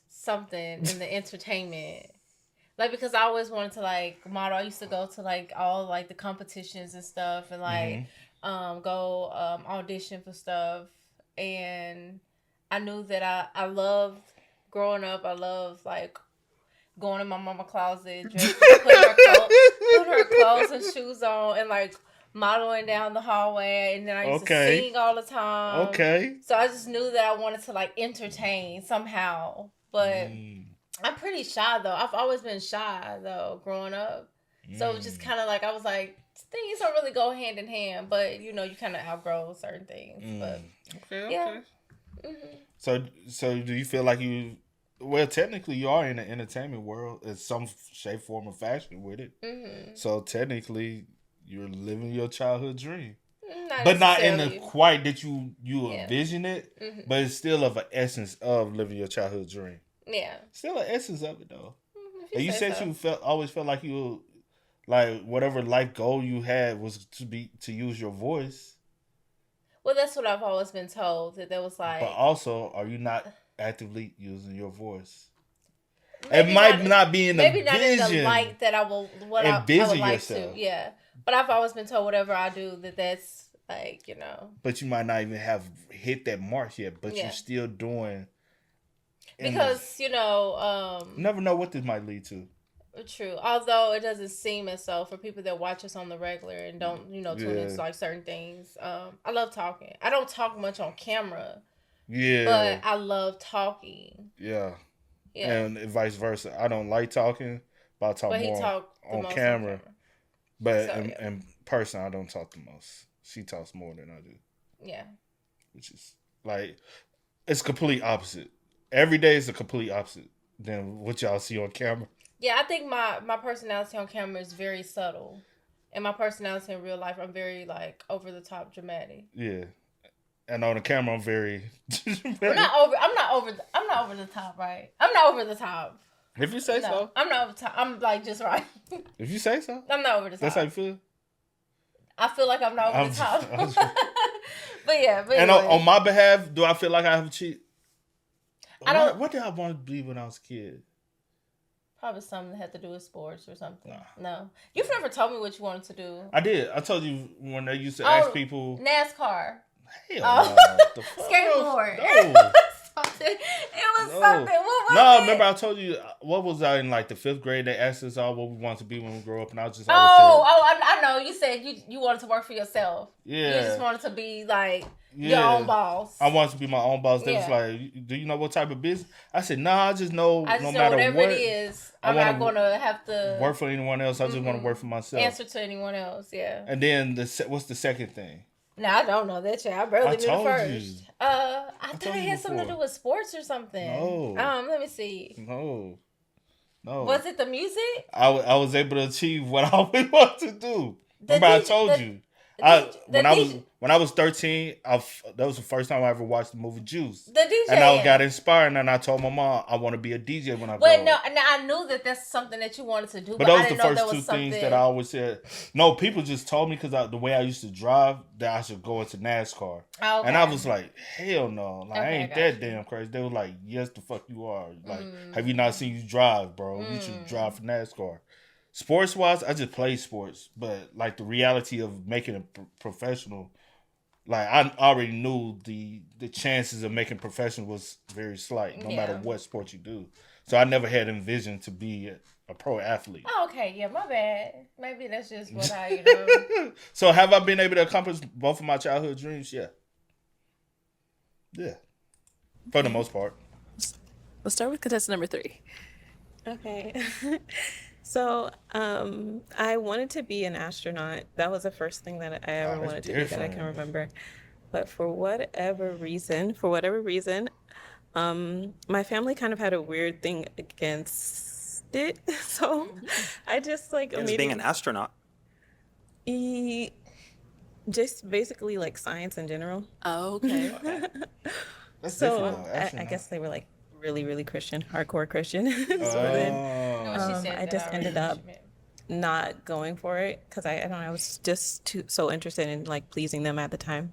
something in the entertainment, like because I always wanted to like model. I used to go to like all like the competitions and stuff, and like go audition for stuff, and I knew that I loved growing up. I loved like going in my mama closet, putting her clothes and shoes on, and like modeling down the hallway. And then I used to sing all the time. Okay. So I just knew that I wanted to like entertain somehow. But I'm pretty shy though. I've always been shy though, growing up. So it was just kind of like I was like, things don't really go hand in hand. But you kind of outgrow certain things. But Okay. yeah. So do you feel like you? Well, technically, you are in the entertainment world in some shape, form, or fashion with it. So technically, you're living your childhood dream, but not in the quite that you envision it. But it's still of an essence of living your childhood dream. Yeah, still an essence of it though. And you said you always felt like you, like whatever life goal you had was to use your voice. Well, that's what I've always been told, that there was like. But also, are you not actively using your voice? It might not be in the maybe not vision. in the light that I will. What I would like yourself. to, yeah. But I've always been told whatever I do that's like But you might not even have hit that mark yet. But you're still doing. Because you never know what this might lead to. True. Although it doesn't seem as so for people that watch us on the regular and don't tune into like certain things. I love talking. I don't talk much on camera. Yeah. But I love talking. Yeah. And vice versa. I don't like talking, but I talk more on camera. But in person, I don't talk the most. She talks more than I do. Yeah. Which is like, it's complete opposite. Every day is a complete opposite than what y'all see on camera. Yeah, I think my personality on camera is very subtle. And my personality in real life, I'm very like over the top dramatic. Yeah. And on the camera, I'm very. I'm not over the top, right? I'm not over the top. If you say so. I'm not over the top. I'm like just right. If you say so. I'm not over the top. That's how you feel? I feel like I'm not over the top. But yeah. But and anyway. on my behalf, do I feel like I have cheated? What did I want to be when I was a kid? Probably something that had to do with sports or something. No. You've never told me what you wanted to do. I did. I told you when they used to ask people. NASCAR. Hell no. Skateboard. No. It was something. What was it? Remember I told you, what was I in like the 5th grade? They asked us all what we wanted to be when we grow up, and I was just I know. You said you wanted to work for yourself. Yeah. You just wanted to be like your own boss. I wanted to be my own boss. They was like, do you know what type of business? I said, nah, I just know no matter whatever what it is, I'm not going to have to work for anyone else. I just want to work for myself. Answer to anyone else, yeah. And then what's the second thing? No, I don't know that yet. I barely knew the first. You. I thought it had something to do with sports or something. No. Let me see. No. Was it the music? I was able to achieve what I always wanted to do. Remember I told you. When I was 13, that was the first time I ever watched the movie Juice. The DJ. And I got inspired, and I told my mom I want to be a DJ when I grow up. No, I knew that that's something that you wanted to do, but those I were the first two things that I always said. No, people just told me because the way I used to drive that I should go into NASCAR. Oh, okay. And I was like, hell no, I ain't that damn crazy. They were like, yes, the fuck you are. Like, have you not seen you drive, bro? You should drive for NASCAR. Sports wise, I just play sports, but like the reality of making it professional, like I already knew the chances of making professional was very slight, no matter what sport you do. So I never had envisioned to be a pro athlete. Oh, okay, yeah, my bad. Maybe that's just what I So have I been able to accomplish both of my childhood dreams? Yeah, for the most part. Let's start with contestant number 3. Okay. So, I wanted to be an astronaut. That was the first thing that I ever wanted to be that I can remember. but for whatever reason, my family kind of had a weird thing against it. So I just like It's being an astronaut. Just basically like science in general. Oh, okay. That's So different, though, I guess they were like really, really Christian, hardcore Christian. So Oh. then I I just ended up not going for it because I don't know, I was just so interested in like pleasing them at the time.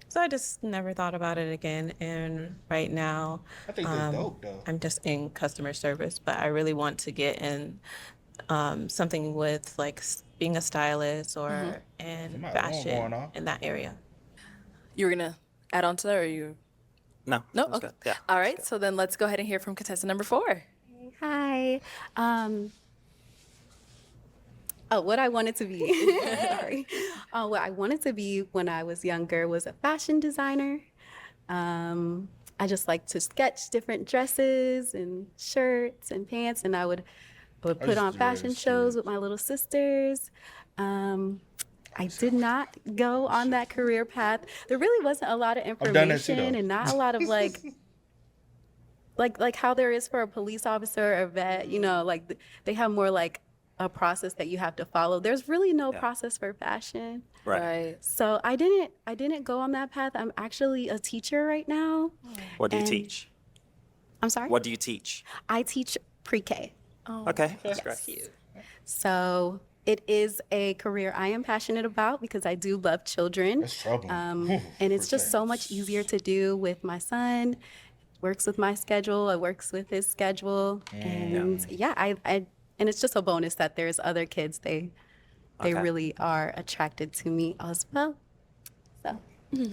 So I just never thought about it again. And right now, I think that's dope, though. I'm just in customer service, but I really want to get in something with like being a stylist or in might want fashion going on. in that area. You were going to add on to that, or you? No. No? that's Okay. good. Yeah. All right. So then let's go ahead and hear from contestant number 4. Hi. What I wanted to be. Sorry. What I wanted to be when I was younger was a fashion designer. I just like to sketch different dresses and shirts and pants, and I would put used on to do that fashion as a shows kid. with my little sisters. I did not go on that career path. There really wasn't a lot of I've done that too, information though. and not a lot of like how there is for a police officer or vet, you know, like they have more like a process that you have to follow. There's really no process for fashion. Right. So I didn't go on that path. I'm actually a teacher right now. What do you And- teach? I'm sorry? What do you teach? I teach pre-K. Okay, that's great. So it is a career I am passionate about because I do love children. That's trouble. And it's just so much easier to do with my son. Works with my schedule. It works with his schedule. And and it's just a bonus that there's other kids. They Okay. really are attracted to me as well. So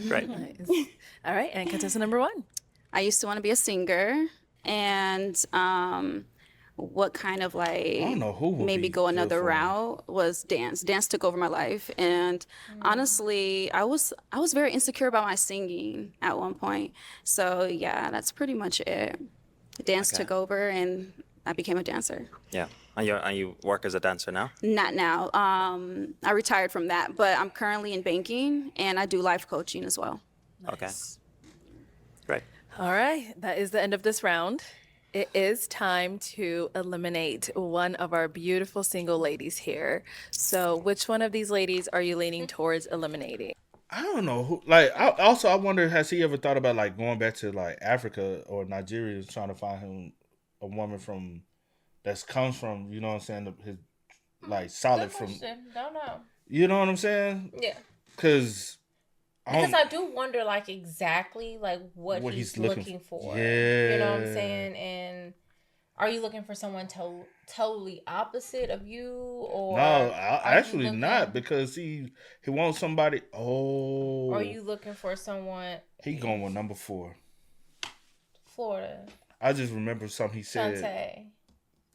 Great. All right. And contestant number 1. I used to want to be a singer, and what kind of like I don't know who would maybe be go good another for it. route was dance. Dance took over my life, and honestly, I was very insecure about my singing at one point. So yeah, that's pretty much it. Dance Okay. took over, and I became a dancer. Yeah. And you work as a dancer now? Not now. I retired from that, but I'm currently in banking, and I do life coaching as well. Okay. Great. All right. That is the end of this round. It is time to eliminate one of our beautiful single ladies here. So which one of these ladies are you leaning towards eliminating? I don't know who. Like, I wonder, has he ever thought about like going back to like Africa or Nigeria, trying to find him a woman from that comes from, you know what I'm saying, his like solid from. Don't know. You know what I'm saying? Yeah. Because I do wonder, like, exactly, like, what he's looking for. Yeah. You know what I'm saying? And are you looking for someone totally opposite of you? Or No, are you actually looking- not, because he wants somebody. Oh. Or are you looking for someone He going with number 4. Florida? I just remember something he said. Shantae.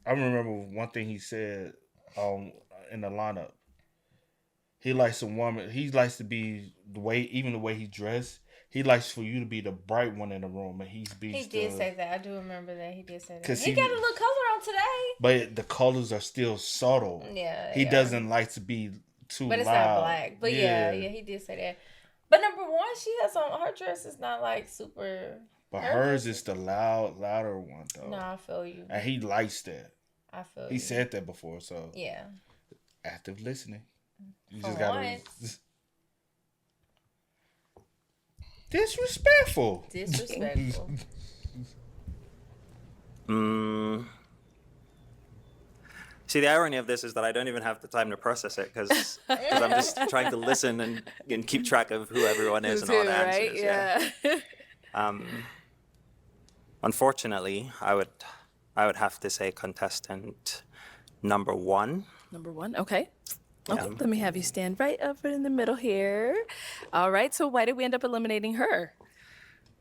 I remember one thing he said in the lineup. He likes a woman. He likes to be the way he dressed. He likes for you to be the bright one in the room, and He did say that. I do remember that. He did say that. 'Cause He he- got a little color on today. But the colors are still subtle. Yeah. He yeah. doesn't like to be too But it's loud. not black. But yeah, he did say that. But number 1, she has on her dress is not like super. But hers is the louder one though. No, I feel you. And he likes that. I feel He you. said that before, so Yeah. active listening. You For just gotta once. disrespectful. Disrespectful. See, the irony of this is that I don't even have the time to process it because I'm just trying to listen and keep track of who everyone is and all the answers. Yeah. Unfortunately, I would have to say contestant number 1. Number 1. Okay. Okay. Let me have you stand right up in the middle here. All right. So why did we end up eliminating her?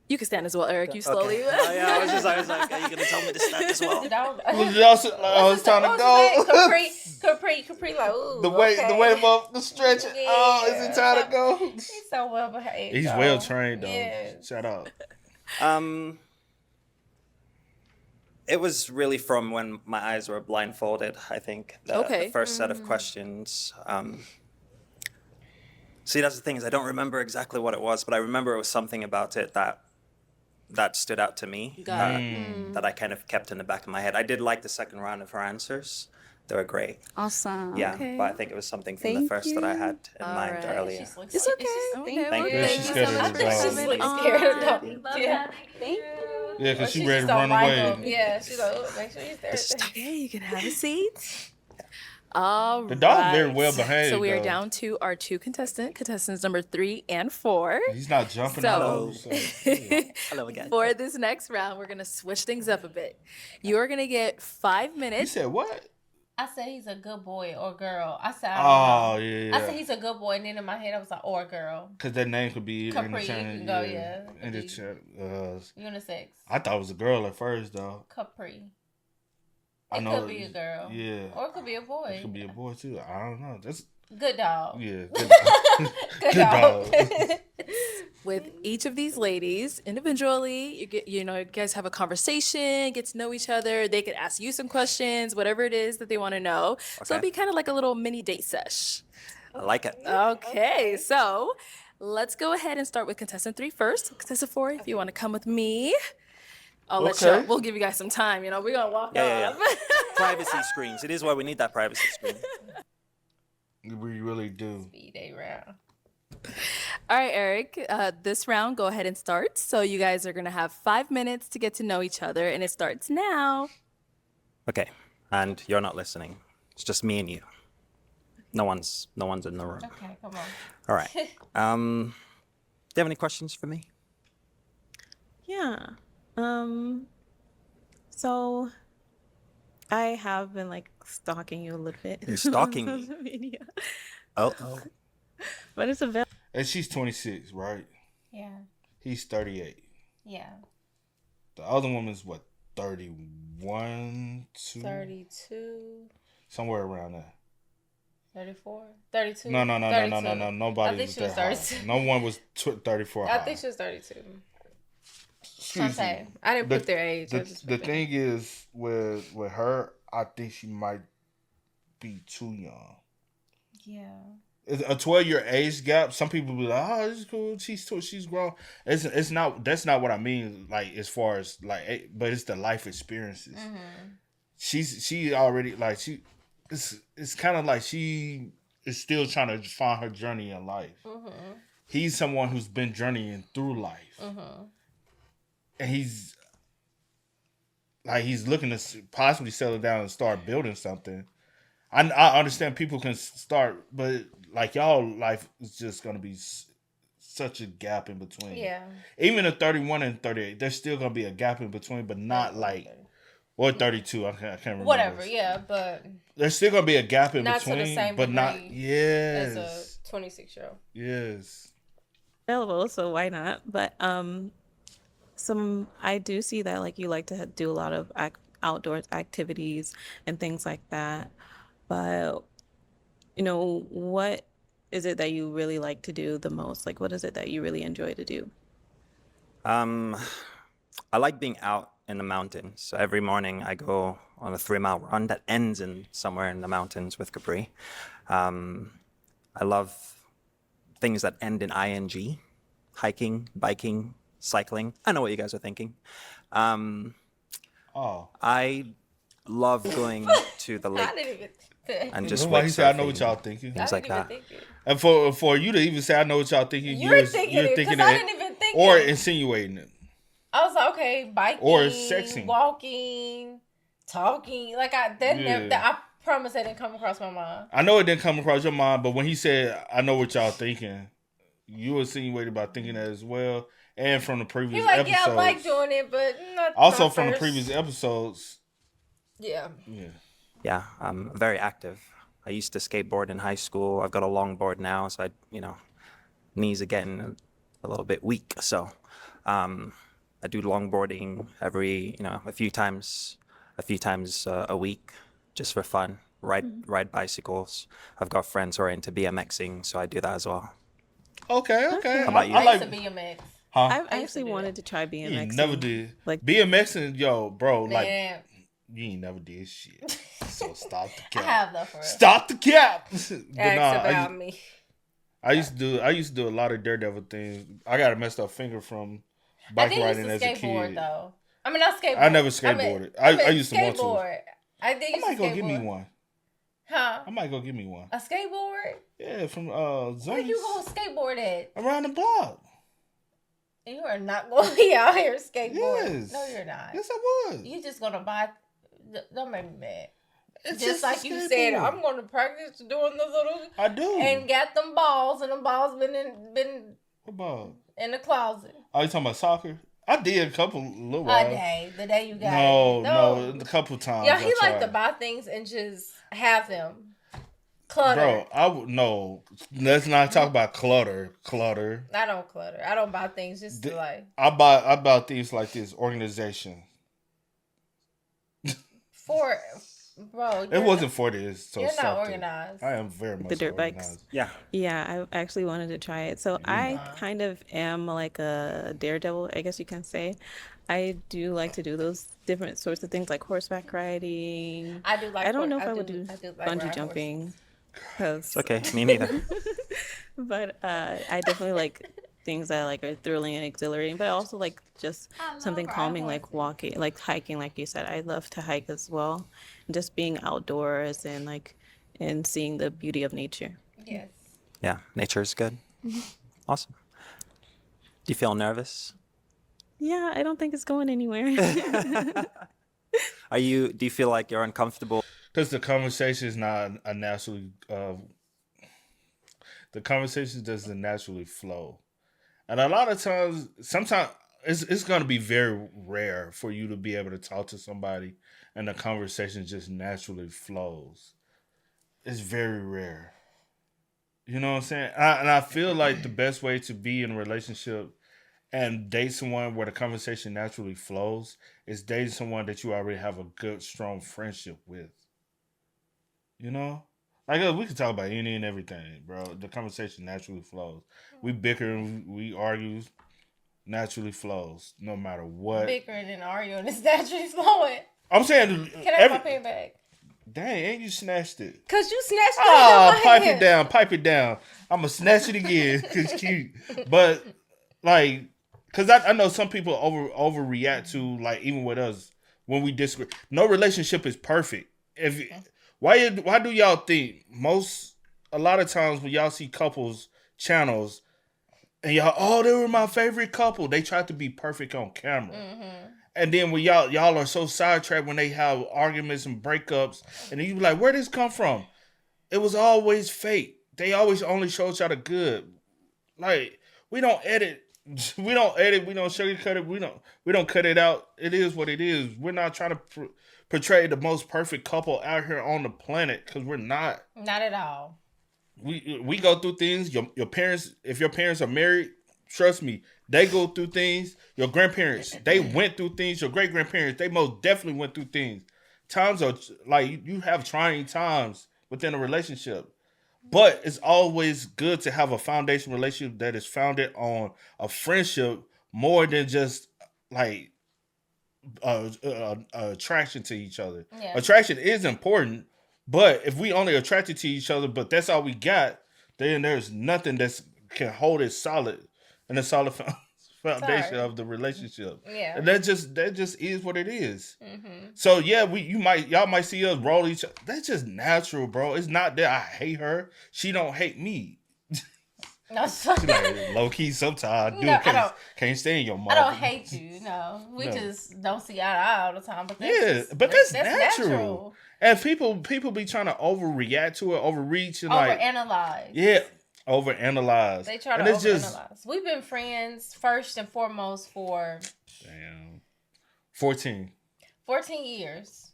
You can stand as well, Eric. You slowly. Okay. Oh, yeah, I was like, are you gonna tell me to stand as well? It's time to go. Capri, like, ooh. The way okay. the stretching. Oh, is it time to go? He's so well behaved. He's though. well trained though. Yeah. Shout out. It was really from when my eyes were blindfolded, I think. The first set of questions. See, that's the thing is I don't remember exactly what it was, but I remember it was something about it that stood out to me. That I kind of kept in the back of my head. I did like the second round of her answers. They were great. Awesome. Yeah, Okay. but I think it was something from the Thank first that I you. had in mind earlier. It's okay. Thank you. Yeah, she's scared of I the think she's dog. like scared of them. Yeah. Thank you. Yeah, because she She ready just to don't run like away. them. Yeah, she's like, oh, make sure you stare. Okay, you can have a seat. All The dog's right. very well behaved, So we are though. down to our 2 contestants number 3 and 4. He's not jumping So- out. Hello again. For this next round, we're gonna switch things up a bit. You are gonna get 5 You minutes. said what? I said he's a good boy or girl. I said, I Oh, don't know. yeah. I said he's a good boy, and then in my head I was like, or girl. Because that name could be Capri, interchangeable. you can go, yeah. Unisex. I thought it was a girl at first, though. Capri. I It know could be a girl. Yeah. Or it could be a boy. It could be a boy, too. I don't know. That's Good dog. Yeah. Good dog. Good dog. With each of these ladies individually, you guys have a conversation, get to know each other. They could ask you some questions, whatever it is that they want to know. So it'll be kind of like a little mini date sesh. I like it. Okay, so let's go ahead and start with contestant 3 first. Contestant 4, if you want to come with me, I'll let you. We'll give you guys some time. We're gonna walk Yeah, off. Privacy screens. It is why we need that privacy screen. We really do. Speed day round. All right, Eric. This round, go ahead and start. So you guys are gonna have 5 minutes to get to know each other, and it starts now. Okay, and you're not listening. It's just me and you. No one's in the room. Okay, come on. All right. Do you have any questions for me? Yeah. So I have been like stalking you a little bit. You're stalking on me? social media. Oh. But it's a And she's 26, right? Yeah. He's 38. Yeah. The other woman's what, 31, 2? 32, Somewhere around there. 34, 32. No. 32. Nobody I think was she was that high. 32. No one was 34 I high. think she was 32. Excuse me. Okay. I didn't put their age. The thing is with her, I think she might be too young. Yeah. It's a 12-year age gap. Some people be like, "Oh, this is cool. She's grown." It's not. That's not what I mean. Like as far as like, but it's the life experiences. Mm-hmm. She already like she. It's kind of like she is still trying to find her journey in life. Mm-hmm. He's someone who's been journeying through life, Mm-hmm. and he's looking to possibly settle down and start building something. I understand people can start, but like y'all life is just gonna be such a gap in between. Yeah. Even at 31 and 38, there's still gonna be a gap in between, but not like or 32. I can't remember. Whatever. Yeah, but There's still gonna be a gap in not to between, the same but not degree yes. as a 26-year-old. Yes. available, so why not? But I do see that like you like to do a lot of outdoor activities and things like that. But what is it that you really like to do the most? Like, what is it that you really enjoy to do? I like being out in the mountains. So every morning I go on a 3-mile run that ends in somewhere in the mountains with Capri. I love things that end in ing, hiking, biking, cycling. I know what you guys are thinking. I love going to the lake I didn't even think. and just Why wake he said I know surfing, what y'all thinking. things I like didn't even that. think it. And for you to even say I know what y'all thinking, You're thinking it, 'cause I didn't even think or it. insinuating it. I was like, okay, biking, Or sexing. walking, talking. Like I promise that didn't come across my mind. I know it didn't come across your mind, but when he said I know what y'all thinking, you insinuated about thinking that as well. And from the previous He's like, episodes. yeah, I like doing it, but not Also not from the first. previous episodes. Yeah. Yeah, I'm very active. I used to skateboard in high school. I've got a longboard now, so knees are getting a little bit weak. So I do longboarding a few times a week, just for fun. Ride bicycles. I've got friends who are into BMXing, so I do that as well. Okay. How about you? I I like. used to BMX. Huh? I've actually wanted to try You BMX. never did. Like BMXing, yo, bro. Like Man, you ain't never did shit. So stop the I cap. have though for real. Stop the cap. But Ask nah, about me. I used to do a lot of daredevil things. I got a messed up finger from bike riding as a kid. Though. I mean, not skateboard. I never skateboarded. I used to want to. I think I might go give me one. Huh? I might go give me one. A skateboard? Yeah, from Zombies. Where you go skateboard at? Around the block. You are not going to be out here skateboarding. Yes. No, you're not. Yes, I was. You just going to buy... Don't make me mad. It's just like you said, I'm going to practice doing the little... I do. And got them balls, and them balls been what ball? In the closet. Oh, you talking about soccer? I did a little while. The day you got it. No, a couple times. Yeah, he liked to buy things and just have them clutter. Bro, no. Let's not talk about clutter. I don't clutter. I don't buy things just to like. I buy things like this organization. Bro, it wasn't for this. So you're not organized. I am very much the dirt organized. bikes. Yeah, I actually wanted to try it. So I kind of am like a daredevil, I guess you can say. I do like to do those different sorts of things like horseback riding. I do like. I don't know if I would do bungee jumping. It's okay, me neither. But I definitely like things that like are thrilling and exhilarating, but I also like just something calming, like walking, like hiking, like you said. I love to hike as well, just being outdoors and seeing the beauty of nature. Yes. Yeah, nature is good. Awesome. Do you feel nervous? Yeah, I don't think it's going anywhere. Do you feel like you're uncomfortable? Because the conversation is not a naturally. The conversation doesn't naturally flow. And a lot of times, sometimes it's going to be very rare for you to be able to talk to somebody and the conversation just naturally flows. It's very rare. You know what I'm saying? And I feel like the best way to be in a relationship and date someone where the conversation naturally flows is dating someone that you already have a good, strong friendship with. You know? Like, we can talk about any and everything, bro. The conversation naturally flows. We bicker and we argue, naturally flows, no matter what. Bickering and arguing is naturally flowing. I'm saying... Can I have my pen back? Dang, ain't you snatched it? Because you snatched it out of my hand. Pipe it down. I'm going to snatch it again. Cause cute. But, like, because I know some people overreact to, like, even with us, when we disagree. No relationship is perfect. Why do y'all think a lot of times when y'all see couples channels and y'all, they were my favorite couple, they try to be perfect on camera. Mm-hmm. And then when y'all are so sidetracked when they have arguments and breakups, and then you be like, where did this come from? It was always fake. They always only show each other good. Like, we don't edit. We don't sugarcoat it. We don't cut it out. It is what it is. We're not trying to portray the most perfect couple out here on the planet, because we're not. Not at all. We go through things. Your parents, if your parents are married, trust me, they go through things. Your grandparents, they went through things. Your great grandparents, they most definitely went through things. Times are like, you have trying times within a relationship. But it's always good to have a foundation relationship that is founded on a friendship more than just like attraction to each other. Yeah. Attraction is important, but if we only attracted to each other, but that's all we got, then there's nothing that can hold it solid and a solid foundation of the relationship. Yeah, and that just is what it is. Mm-hmm. So yeah, y'all might see us roll each other. That's just natural, bro. It's not that I hate her. She don't hate me. No, like, low key sometimes can't stand your mom. I don't hate you. No, we just don't see eye to eye all the time. But that's natural. And people be trying to overreact to it, overreach, and overanalyze. Overanalyze. They try to overanalyze. We've been friends first and foremost for 14 years.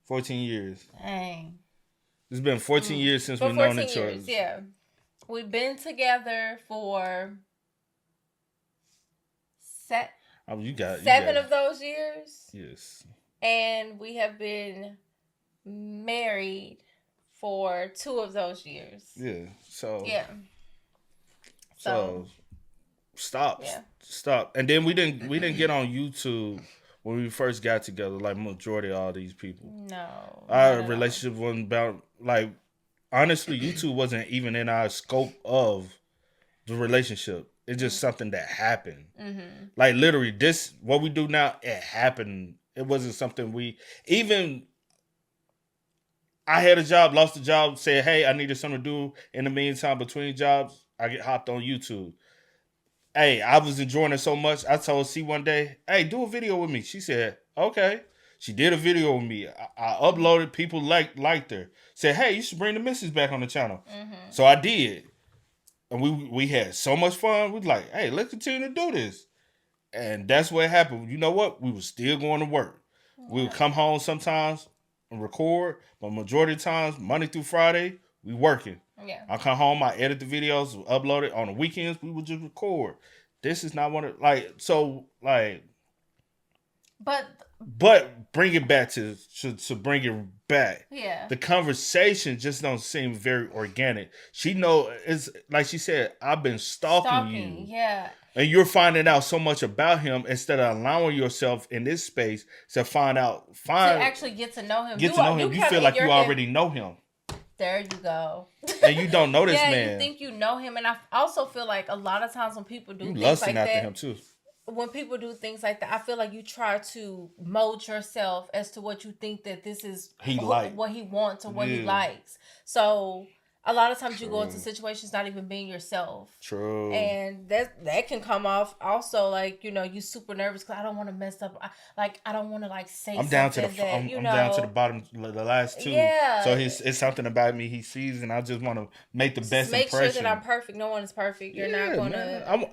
14 years. Dang. It's been 14 years since we've known each other. Yeah. We've been together for 7 of those years. Yes. And we have been married for 2 of those years. Yeah. So. Yeah. So stop. Yeah. Stop. And then we didn't get on YouTube when we first got together, like majority of all these people. No. Our relationship wasn't about, like, honestly, YouTube wasn't even in our scope of the relationship. It's just something that happened. Like literally, this what we do now. It happened. It wasn't something we even. I had a job, lost a job, said, hey, I needed something to do in the meantime between jobs. I get hopped on YouTube. Hey, I was enjoying it so much. I told C one day, hey, do a video with me. She said, okay. She did a video with me. I uploaded. People liked her. Said, hey, you should bring the missus back on the channel. So I did. And we had so much fun. We was like, hey, let's continue to do this. And that's what happened. You know what? We were still going to work. We would come home sometimes and record, but majority of the times, Monday through Friday, we working. Yeah. I come home, I edit the videos, upload it. On the weekends, we would just record. This is not one of But bring it back to bring it back. Yeah. The conversation just don't seem very organic. She know it's like she said, I've been stalking you. Yeah. And you're finding out so much about him instead of allowing yourself in this space to To actually get to know him. You feel like you already know him. There you go. And you don't know this yeah, man. You think you know him. And I also feel like a lot of times when people do things lusting like after that, him too. When people do things like that, I feel like you try to mold yourself as to what you think that this is what he wants or what he likes. So a lot of times you go into situations not even being yourself. True. And that can come off also like, you super nervous because I don't want to mess up. I don't want to say I'm down something to I'm down to the bottom, the last two. Yeah. So it's something about me he sees, and I just want to make the best make impression. Make sure that I'm perfect. No one is perfect. You're not going to...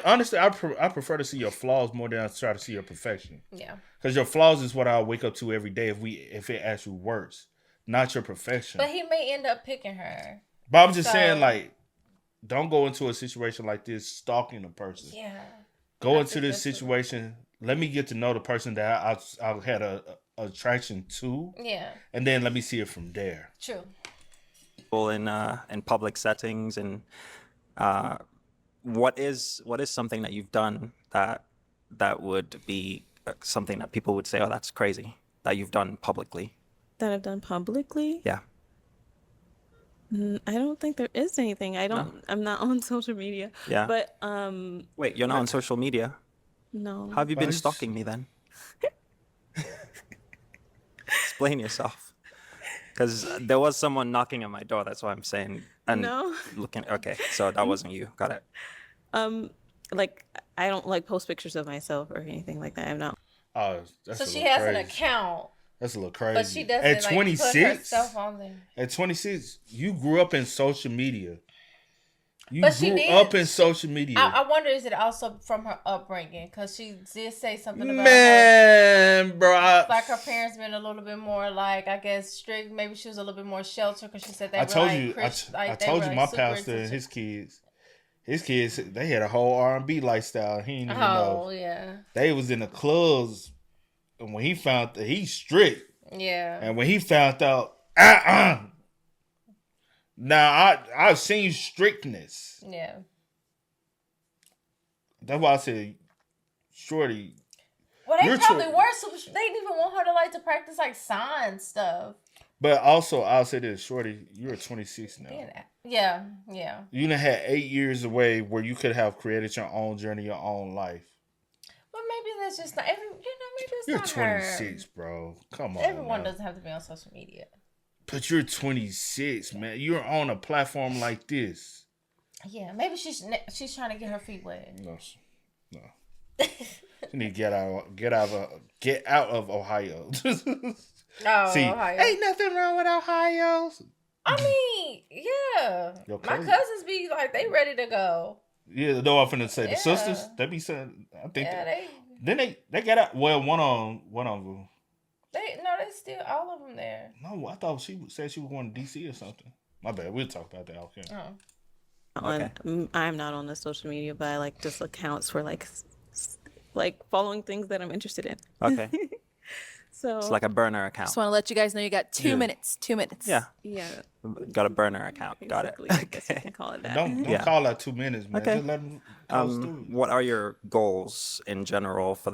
honestly, I prefer to see your flaws more than I try to see your perfection. Yeah. Because your flaws is what I wake up to every day if it actually works. Not your perfection. But he may end up picking her. But I'm just saying, don't go into a situation like this stalking a person. Yeah. Go into this situation. Let me get to know the person that I had a attraction to. Yeah. And then let me see it from there. True. In public settings, and what is something that you've done that would be something that people would say, oh, that's crazy, that you've done publicly? That I've done publicly? Yeah. I don't think there is anything. I'm not on social media. Yeah. But wait, you're not on social media? No. How have you been stalking me then? Explain yourself. Because there was someone knocking at my door. That's why I'm saying. And no. Looking. Okay, so that wasn't you. Got it. I don't post pictures of myself or anything like that. I'm not. Oh, that's so she has an account. That's a little crazy. But she doesn't at 26, put herself on there. At 26, you grew up in social media. You grew up in social media. I wonder, is it also from her upbringing? Because she did say something about her parents being a little bit more I guess strict. Maybe she was a little bit more sheltered because she said they I told you my pastor and his kids, they had a whole R&B lifestyle. He didn't even know. Oh, yeah. They was in the clubs. And when he found that he's strict. Yeah. And when he found out, now I've seen strictness. Yeah. That's why I said, shorty. Well, they probably were super. They didn't even want her to practice sign stuff. But also, I'll say this, shorty, you're 26 now. Yeah. You done had 8 years away where you could have created your own journey, your own life. But maybe that's just not maybe it's you're not 26, her. Bro. Come on. Everyone doesn't have to be on social media. But you're 26, man. You're on a platform like this. Yeah, maybe she's trying to get her feet wet. No. You need to get out of Ohio. See, Ohio. Ain't nothing wrong with Ohio. I mean, yeah. My cousins be they ready to go. Yeah, though I'm finna say the sisters, they be saying, I think they got out. Well, one of them. They still all of them there. No, I thought she said she was going to DC or something. My bad. We'll talk about that. Okay. Okay. I'm not on the social media, but I like just accounts for following things that I'm interested in. Okay. So it's like a burner account. Just want to let you guys know you got 2 minutes. 2 minutes. Yeah. Yeah. Got a burner account. Got it. I guess you can call it that. Don't call that 2 minutes, man. Okay. Just let them post through. What are your goals in general for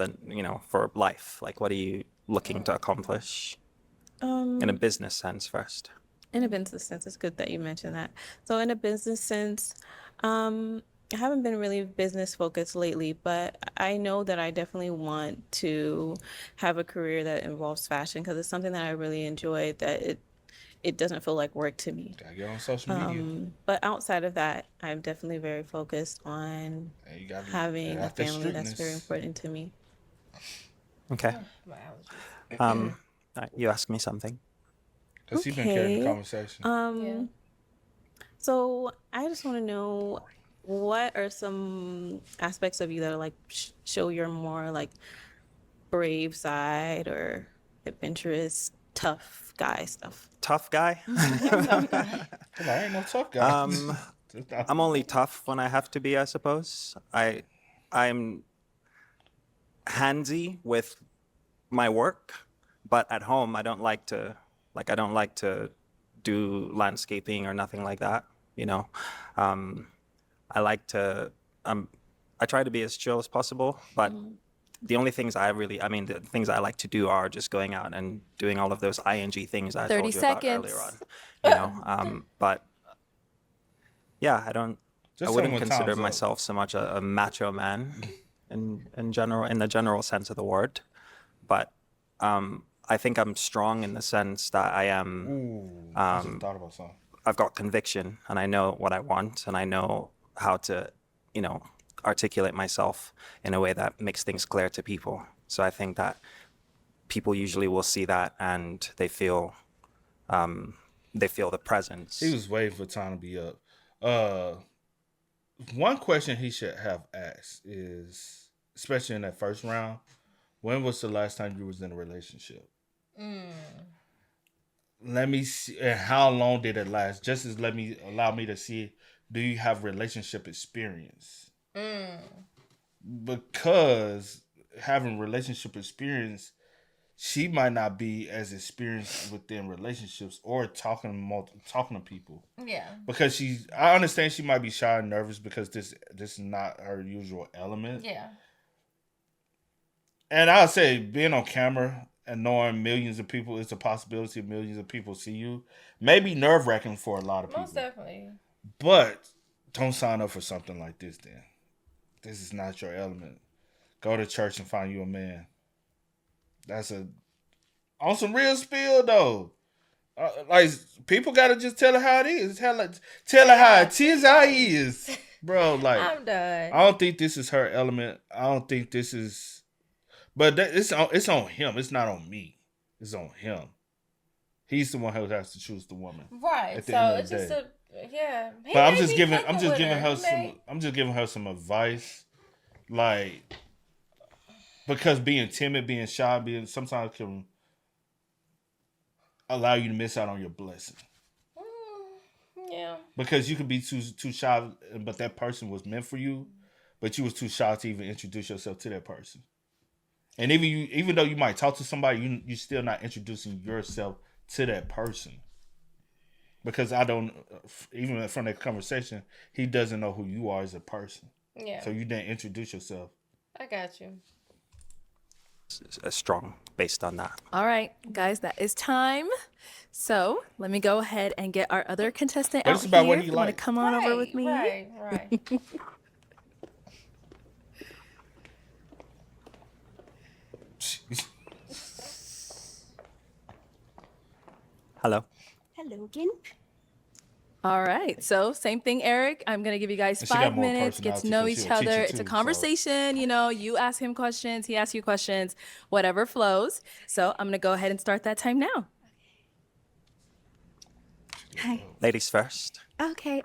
for life? What are you looking to accomplish? In a business sense first. In a business sense, it's good that you mentioned that. So in a business sense, I haven't been really business focused lately, but I know that I definitely want to have a career that involves fashion because it's something that I really enjoy. That it doesn't feel like work to me. Gotta get on social media. But outside of that, I'm definitely very focused on And you gotta having get a out that family that's very strictness. important to me. Okay. My allergies. You asked me something. Cause he been carrying the Okay. conversation. Yeah. So I just want to know what are some aspects of you that are like show your more like brave side or adventurous, tough guy stuff. Tough guy. Come on, I ain't no tough guy. I'm only tough when I have to be, I suppose. I'm handsy with my work, but at home I don't like to do landscaping or nothing like that. You know, I like to I try to be as chill as possible, but the only things the things I like to do are just going out and doing all of those ing things I 30 told you about seconds. earlier on. You know, but yeah, I Just wouldn't tell 'em when consider time's up. myself so much a macho man in general, in the general sense of the word. But I think I'm strong in the sense that I am. Ooh, I just thought about something. I've got conviction, and I know what I want, and I know how to, articulate myself in a way that makes things clear to people. So I think that people usually will see that, and they feel the presence. He was waiting for time to be up. One question he should have asked is, especially in that first round, when was the last time you was in a relationship? Let me see, and how long did it last? Just as allow me to see, do you have relationship experience? Because having relationship experience, she might not be as experienced within relationships or talking to people. Yeah. Because I understand she might be shy and nervous because this is not her usual element. Yeah. And I'll say being on camera and knowing millions of people, it's a possibility of millions of people see you, may be nerve-wracking for a lot of people. Most definitely. But don't sign up for something like this then. This is not your element. Go to church and find you a man. That's on some real spill though. Like people gotta just tell her how it is. Tell her how it is. How it is, bro. Like I'm done. I don't think this is her element. I don't think this is. But it's on him. It's not on me. It's on him. He's the one who has to choose the woman. Right. At the So end of it's the just day. yeah. He But may be clicking with her. some advice. Like, because being timid, being shy, sometimes can allow you to miss out on your blessing. Yeah. Because you could be too shy, but that person was meant for you, but you was too shy to even introduce yourself to that person. And even though you might talk to somebody, you're still not introducing yourself to that person. Because even from that conversation, he doesn't know who you are as a person. Yeah. So you didn't introduce yourself. I got you. Strong based on that. All right, guys, that is time. So let me go ahead and get our other contestant But out it's about here. what he If you want to like. come on over with me? Right. Hello. Hello again. All right. So same thing, Eric. I'm gonna give you guys And she got 5 more minutes, get to personality know 'cause each she a teacher other. It's a too, so- conversation. You ask him questions, he asks you questions, whatever flows. So I'm gonna go ahead and start that time now. Hi. Ladies first. Okay.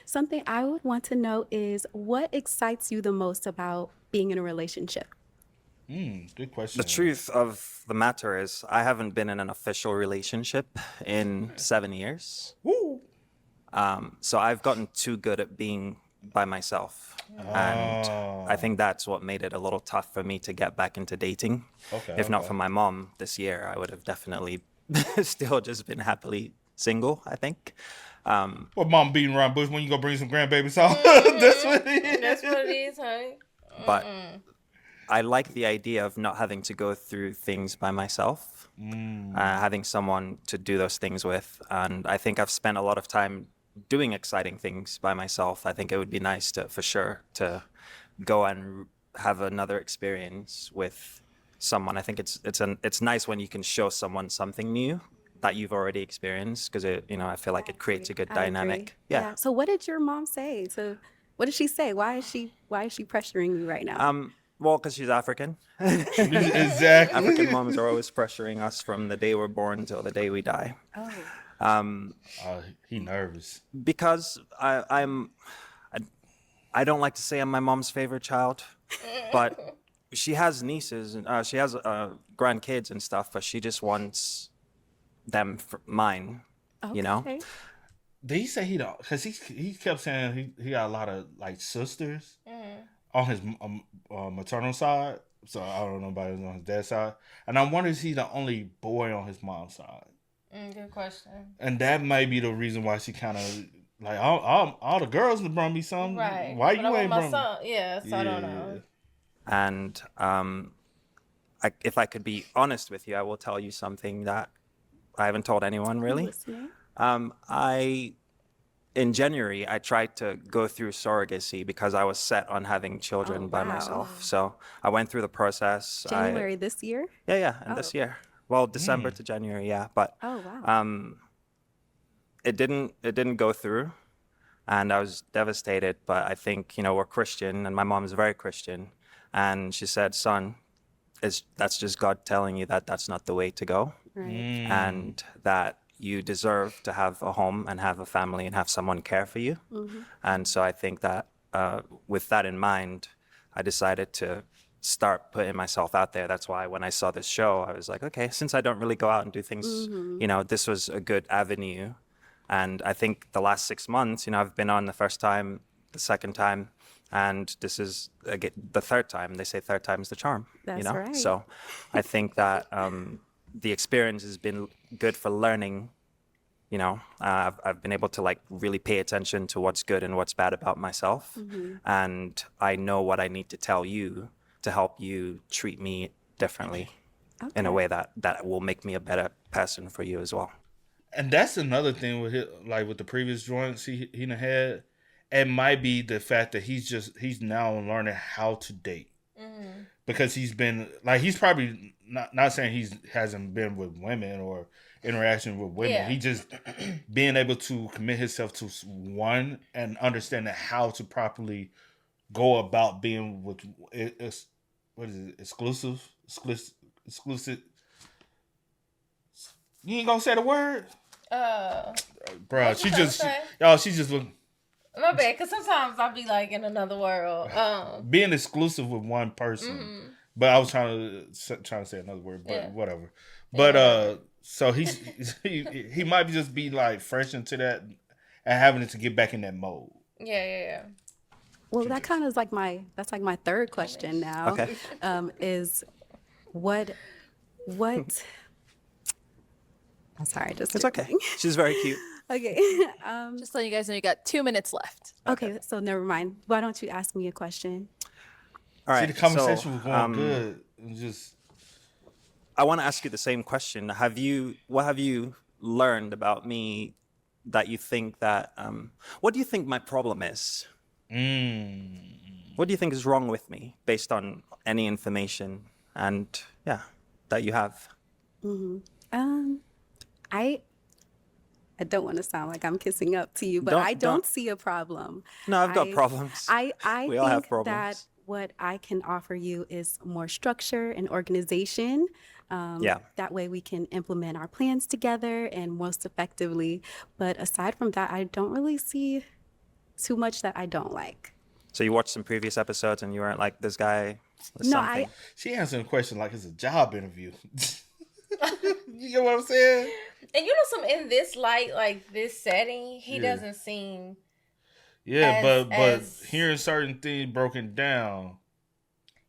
Something I would want to know is what excites you the most about being in a relationship? Good question. The truth of the matter is, I haven't been in an official relationship in 7 years. Woo. So I've gotten too good at being by myself. And I think that's what made it a little tough for me to get back into dating. If not for my mom this year, I would have definitely still just been happily single, I think. Well, mom beating around bush when you go bring some grandbabies home. That's what it is. That's what it is, honey. But I like the idea of not having to go through things by myself, having someone to do those things with. And I think I've spent a lot of time doing exciting things by myself, I think it would be nice to, for sure, to go and have another experience with someone. I think it's nice when you can show someone something new that you've already experienced, because I feel like it creates a good dynamic. Agree. Yeah. So what did your mom say? So what did she say? Why is she pressuring you right now? Well, because she's African. Exactly. African moms are always pressuring us from the day we're born till the day we die. Oh. He nervous. Because I don't like to say I'm my mom's favorite child, but she has nieces and she has grandkids and stuff, but she just wants them for mine. You know. Okay. Did he say he don't? Because he kept saying he got a lot of like sisters on his maternal side. So I don't know about on his dad's side, and I wonder if he's the only boy on his mom's side. Good question. And that might be the reason why she kind of like all the girls brought me something. Right. Why but you I ain't want my brought me? son. Yeah, so I don't know. And if I could be honest with you, I will tell you something that I haven't told anyone really. In January, I tried to go through surrogacy because I was set on having children by myself. So I went through the process. January this year? Yeah, and this year. Well, December to January, yeah. But it didn't go through, and I was devastated. But I think we're Christian, and my mom is very Christian, and she said, "Son, that's just God telling you that that's not the way to go, and that you deserve to have a home and have a family and have someone care for you." And so I think that with that in mind, I decided to start putting myself out there. That's why when I saw this show, I was like, okay, since I don't really go out and do things, this was a good avenue. And I think the last 6 months, I've been on the first time, the second time, and this is the third time. They say third time's the charm. That's right. So I think that the experience has been good for learning. I've been able to like really pay attention to what's good and what's bad about myself, and I know what I need to tell you to help you treat me differently in a way that will make me a better person for you as well. And that's another thing with with the previous joints he had. It might be the fact that he's now learning how to date. Because he's been he's probably not saying he hasn't been with women or interaction with women. Yeah. He just being able to commit himself to one and understanding how to properly go about being with what is it? Exclusive. You ain't gonna say the word, bro. She just looking. My bad, because sometimes I'll be like in another world. Being exclusive with one person, but I was trying to say another word, but whatever. But so he might just be like fresh into that and having to get back in that mode. Yeah. Well, that kind of is like my third question now. Okay. Is what? I'm sorry, just It's okay. She's very cute. Okay. Just letting you guys know you got 2 minutes left. Okay, so never mind. Why don't you ask me a question? All right. See, the conversation was going good. I want to ask you the same question. What have you learned about me that you think that? What do you think my problem is? What do you think is wrong with me based on any information that you have? I don't want to sound like I'm kissing up to you, but I don't see a problem. No, I've got problems. I We all have think problems. that what I can offer you is more structure and organization. That way we can implement our plans together and most effectively. But aside from that, I don't really see too much that I don't like. So you watched some previous episodes and you weren't like, this guy was No, something. She answered a question like it's a job interview. You get what I'm saying? And in this light, like this setting, he doesn't seem. Yeah, but as hearing certain things broken down.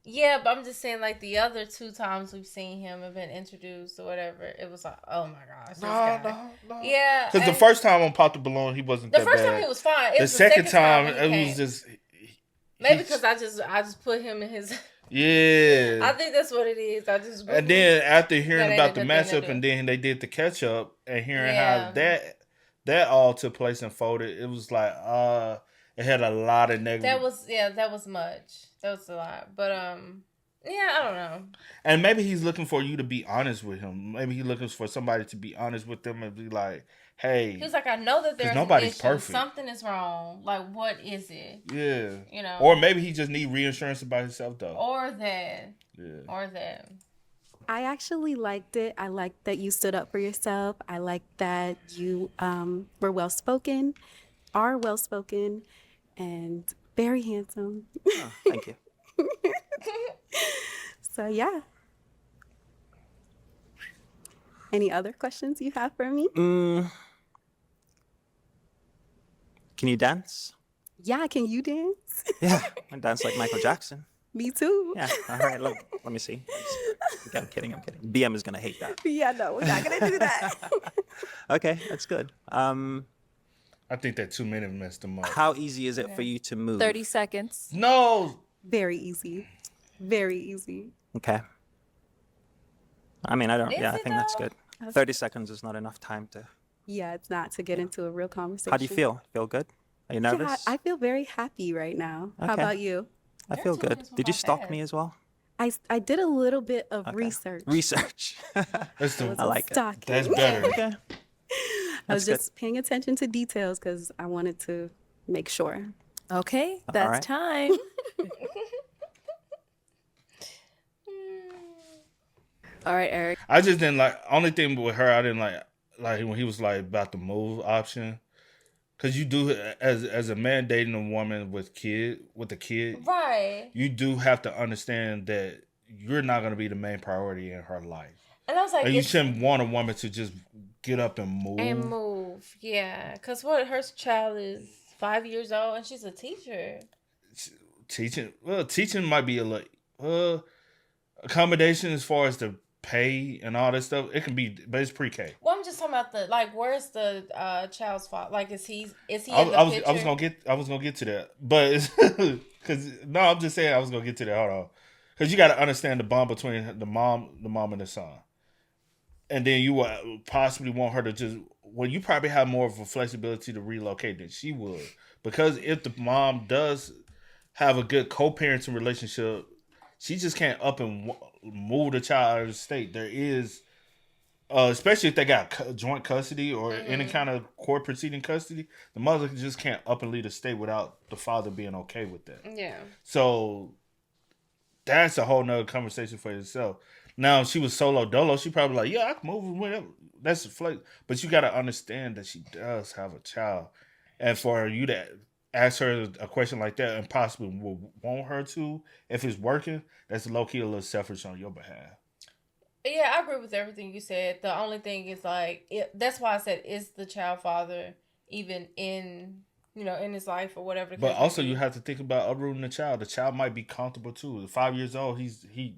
Yeah, but I'm just saying, like the other 2 times we've seen him have been introduced or whatever, it was like, oh my gosh, this guy. No. Yeah, Because the first time on Pop the Balloon, he wasn't that bad. The first time he was fine. It The was second time, when he it came. was just. Maybe because I just put him in his. Yeah. I think that's what it is. And then after hearing That about ain't the a good thing to matchup, do. and then they did the catch up, and hearing how that all took place in folded. It was like it had a lot of negative. That was much. That was a lot. But I don't know. And maybe he's looking for you to be honest with him. Maybe he's looking for somebody to be honest with them and be like, hey. He was like, I know that there's nobody's an issue. Perfect. Something is wrong. Like, what is it? Yeah. You know. Or maybe he just need reinsurance about himself though. Or that. Yeah. Or that. I actually liked it. I liked that you stood up for yourself. I liked that you were well-spoken, are well-spoken, and very handsome. Oh, thank you. So, yeah. Any other questions you have for me? Can you dance? Yeah, can you dance? Yeah, I dance like Michael Jackson. Me too. Yeah, all right, let me see. Okay, I'm kidding. BM is going to hate that. Yeah, no, we're not going to do that. Okay, that's good. I think that 2 minutes messed him up. How easy is it for you to move? 30 seconds. No. Very easy. Very easy. Okay. I mean, I think that's good. 30 seconds is not enough time to... Yeah, it's not to get into a real conversation. How do you feel? Feel good? Are you nervous? Yeah, I feel very happy right now. How Okay. about you? I feel good. Did you stalk me as well? I did a little bit of research. Research. I like it. Stalking. That's better. Okay. I was That's just paying attention to details because I wanted to make sure. Okay, that's right. time. All right, Eric. I just didn't like. Only thing with her, I didn't like when he was like about the move option, because you do as a man dating a woman with a kid, Right. You do have to understand that you're not going to be the main priority in her life, And I was like, and you shouldn't want a woman to just get up and move. Yeah, because her child is 5 years old and she's a teacher. Teaching might be a little accommodation as far as the pay and all that stuff. It can be, but it's pre-K. Well, I'm just talking about where's the child's fault? Like, is he in the picture? I was gonna get to that, but I'm just saying I was gonna get to that. Hold on, because you got to understand the bond between the mom and the son, and then you will possibly want her to just. Well, you probably have more of a flexibility to relocate than she would, because if the mom does have a good co-parenting relationship, she just can't up and move the child out of the state. There is, especially if they got joint custody or any kind of court proceeding custody, the mother just can't up and leave the state without the father being okay with that. Yeah. So that's a whole nother conversation for itself. Now, if she was solo dolo, she probably like, yeah, I can move whenever. That's a flex. But you got to understand that she does have a child. And for you to ask her a question like that and possibly want her to, if it's working, that's low-key a little selfish on your behalf. Yeah, I agree with everything you said. The only thing is that's why I said, is the child father even in his life or whatever. But also you have to think about uprooting the child. The child might be comfortable too. At 5 years old, he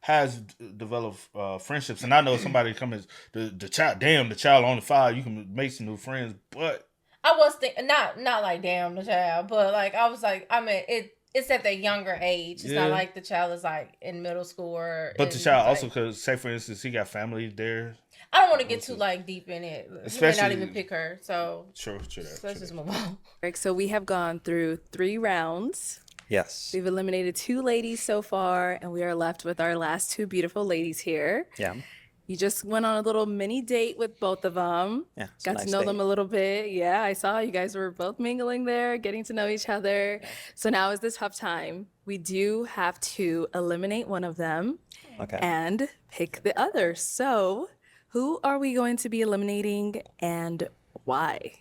has developed friendships. And I know somebody comes, the child only 5, you can make some new friends, but I was thinking, not like damn the child, but I was like, I mean, it's at that younger age. It's not like the child is in middle school or. But the child also could say, for instance, he got family there. I don't want to get too deep in it. Especially, he may not even pick her. So true. Let's just move on. Eric, so we have gone through 3 rounds. Yes. We've eliminated 2 ladies so far, and we are left with our last 2 beautiful ladies here. Yeah. You just went on a little mini date with both of them. Yeah, Got to know them a little bit. Yeah, I saw you guys were both mingling there, getting to know each other. So now is the tough time. We do have to eliminate one of them and pick the other. So who are we going to be eliminating and why?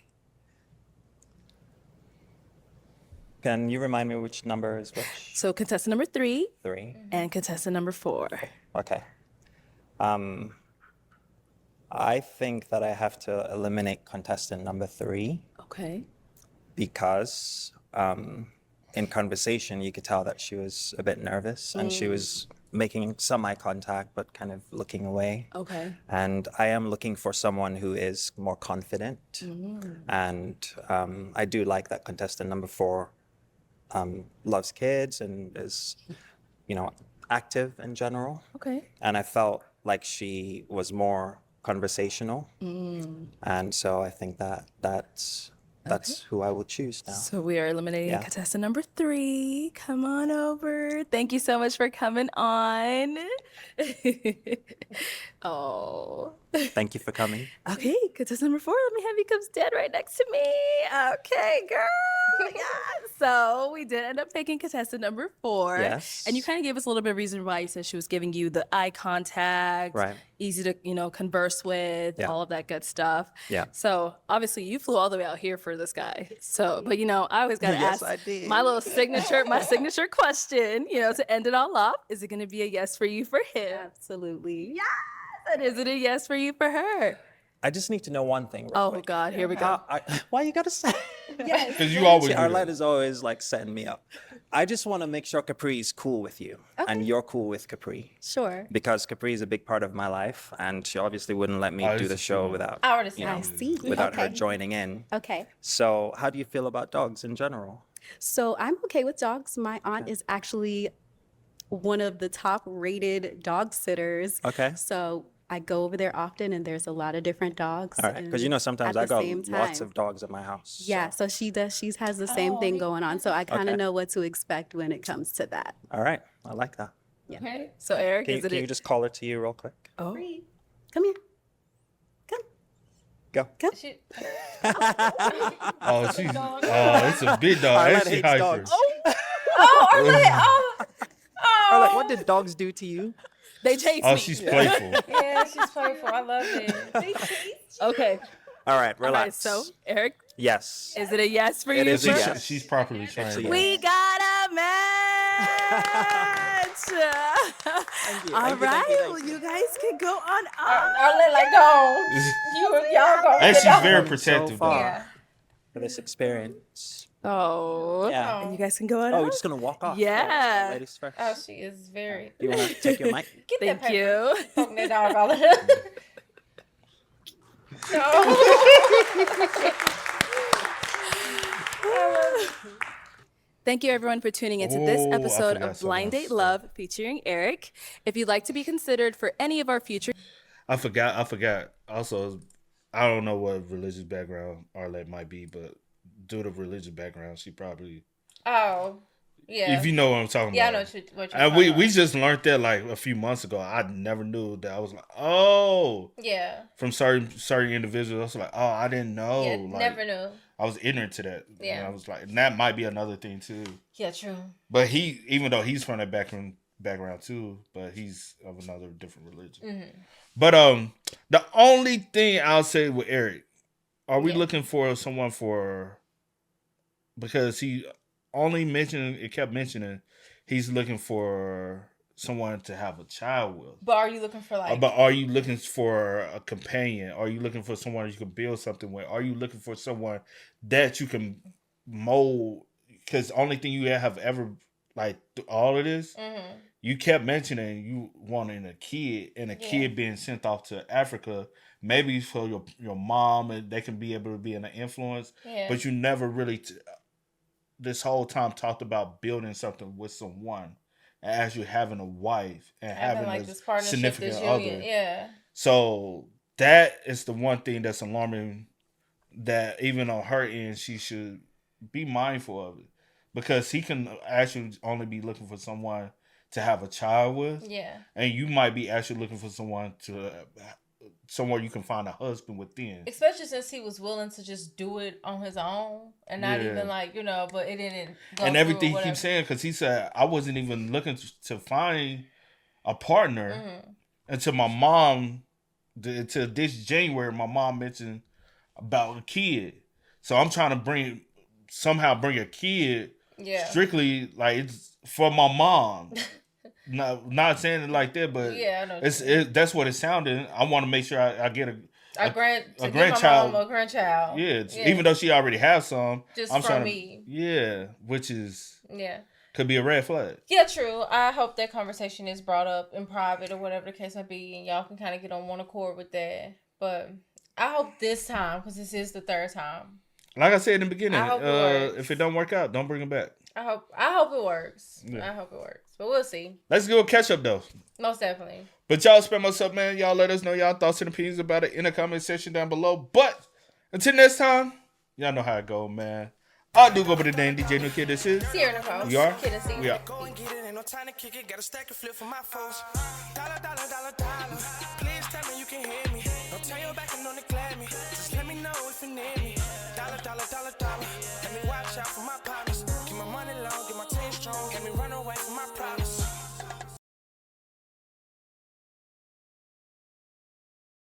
Can you remind me which number is which? So contestant number 3. 3. And contestant number 4. Okay. I think that I have to eliminate contestant number 3. Okay. Because in conversation, you could tell that she was a bit nervous and she was making some eye contact, but kind of looking away. Okay. And I am looking for someone who is more confident. And I do like that contestant number 4 loves kids and is, active in general. Okay. And I felt like she was more conversational. And so I think that's who I would choose now. So we are eliminating contestant number 3. Come on over. Thank you so much for coming on. Oh. Thank you for coming. Okay, contestant number 4. Let me have you come stand right next to me. Okay, girl. Yeah. So we did end up picking contestant number 4. Yes. And you kind of gave us a little bit of reason why you said she was giving you the eye contact, Right. easy to converse with, all of that good stuff. Yeah. So obviously you flew all the way out here for this guy. So, but I always got to Yes, ask I did. my signature to end it all off. Is it going to be a yes for you for him? Absolutely. Yes. And is it a yes for you for her? I just need to know one thing. Real Oh quick. God, here we go. Why you gotta say? Yes. Because you always do Arlette that. is always like setting me up. I just want to make sure Capri is cool with you, and you're cool with Capri, Sure. because Capri is a big part of my life, and she obviously wouldn't let me Oh, do this the is show true. without I already I said. see. without her Okay. joining in. Okay. So, how do you feel about dogs in general? So I'm okay with dogs. My aunt is actually one of the top rated dog sitters. Okay. So I go over there often, and there's a lot of different dogs. All right, because and sometimes at I the got same lots time. of dogs at my house. Yeah, so she does. She has the same thing going on. So I kind of Okay. know what to expect when it comes to that. All right, I like that. Okay. So Eric, Can is you it? just call her to you real quick? Oh. Come here. Come. Go. She, Oh, it's a big dog. Arlette And she hates hyper. dogs. Arlette, what did dogs do to you? They chase Oh, me. she's playful. yeah, she's playful. I love it. Okay. All right, All relax. right. So Eric, Yes. is it a yes for It you? is a for- yes. She's properly trained. a yes. We got a match. you, All thank you, right. thank you, Well, thank you. you guys can go on up. Arlette, like, go. Y'all go. And she's very So protective. far. though. Yeah. For this experience. Oh. Yeah. And you guys can go on Oh, up. we're just gonna walk off. Yeah. Ladies first. Oh, she is very. Do you want to take your mic? Get Thank that paper. you. Poking that dog all in. No. Thank you, everyone, for tuning into this Oh, I episode forgot of Blind something Date else. Love featuring Eric. If you'd like to be considered for any of our future I forgot. Also, I don't know what religious background Arlette might be, but due to religious background, she probably. Oh. Yeah. If you know what I'm talking Yeah, I about. know what you're And talking we about. just learned that like a few months ago. I never knew that. I was like, oh, Yeah. from certain individuals. I was like, oh, I didn't know. Yeah. Like, Never knew. I was ignorant to that. Yeah. And I was like, and that might be another thing too. Yeah, true. But even though he's from that background too, but he's of another different religion. Mm-hmm. But the only thing I'll say with Eric, are we Yeah. looking for someone because he kept mentioning he's looking for someone to have a child with. But are you looking for like? But are you looking for a companion? Are you looking for someone you can build something with? Are you looking for someone that you can mold? Because only thing you have ever like through all of this, Mm-hmm. you kept mentioning you wanting a kid and a kid being sent off to Africa, maybe for your mom and they can be able to be an influence. Yeah. But you never really this whole time talked about building something with someone. And as you're having a wife and having like a this partnership, significant this other. union. Yeah. So that is the one thing that's alarming, that even on her end, she should be mindful of it. Because he can actually only be looking for someone to have a child with. Yeah. And you might be actually looking for someone somewhere you can find a husband within. Especially since he was willing to just do it on his own and not Yeah. even like, but it didn't go And through everything or he whatever. keeps saying, because he said, I wasn't even looking to find a partner Mm-hmm. until my mom, until this January, my mom mentioned about a kid. So I'm trying to somehow bring a kid strictly like it's for my mom. Not saying it like that, but Yeah, I know what that's what it sounded. I want to make sure I get a grandchild. grandchild. Yeah, even though she already has some. Just I'm from trying me. which is Yeah. could be a red flag. Yeah, true. I hope that conversation is brought up in private or whatever the case may be, and y'all can kind of get on one accord with that. But I hope this time, because this is the third time, Like I said in the beginning, I hope it works. if it don't work out, don't bring it back. I hope it works. Yeah. I hope it works. But we'll see. Let's do a catch up though. Most definitely. But y'all spam us up, man. Y'all let us know y'all thoughts and opinions about it in the comment section down below. But until next time, y'all know how it go, man. I do go by the name DJ New Kid. This is Sierra Nicole. We are. Kid and C. We are. Go and get it, ain't no time to kick it. Got a stack of flip for my foes. Dollar, dollar, dollar, dollar. Please tell me you can hear me. Don't turn your back and don't neglect me. Just let me know if you need me. Dollar, dollar, dollar.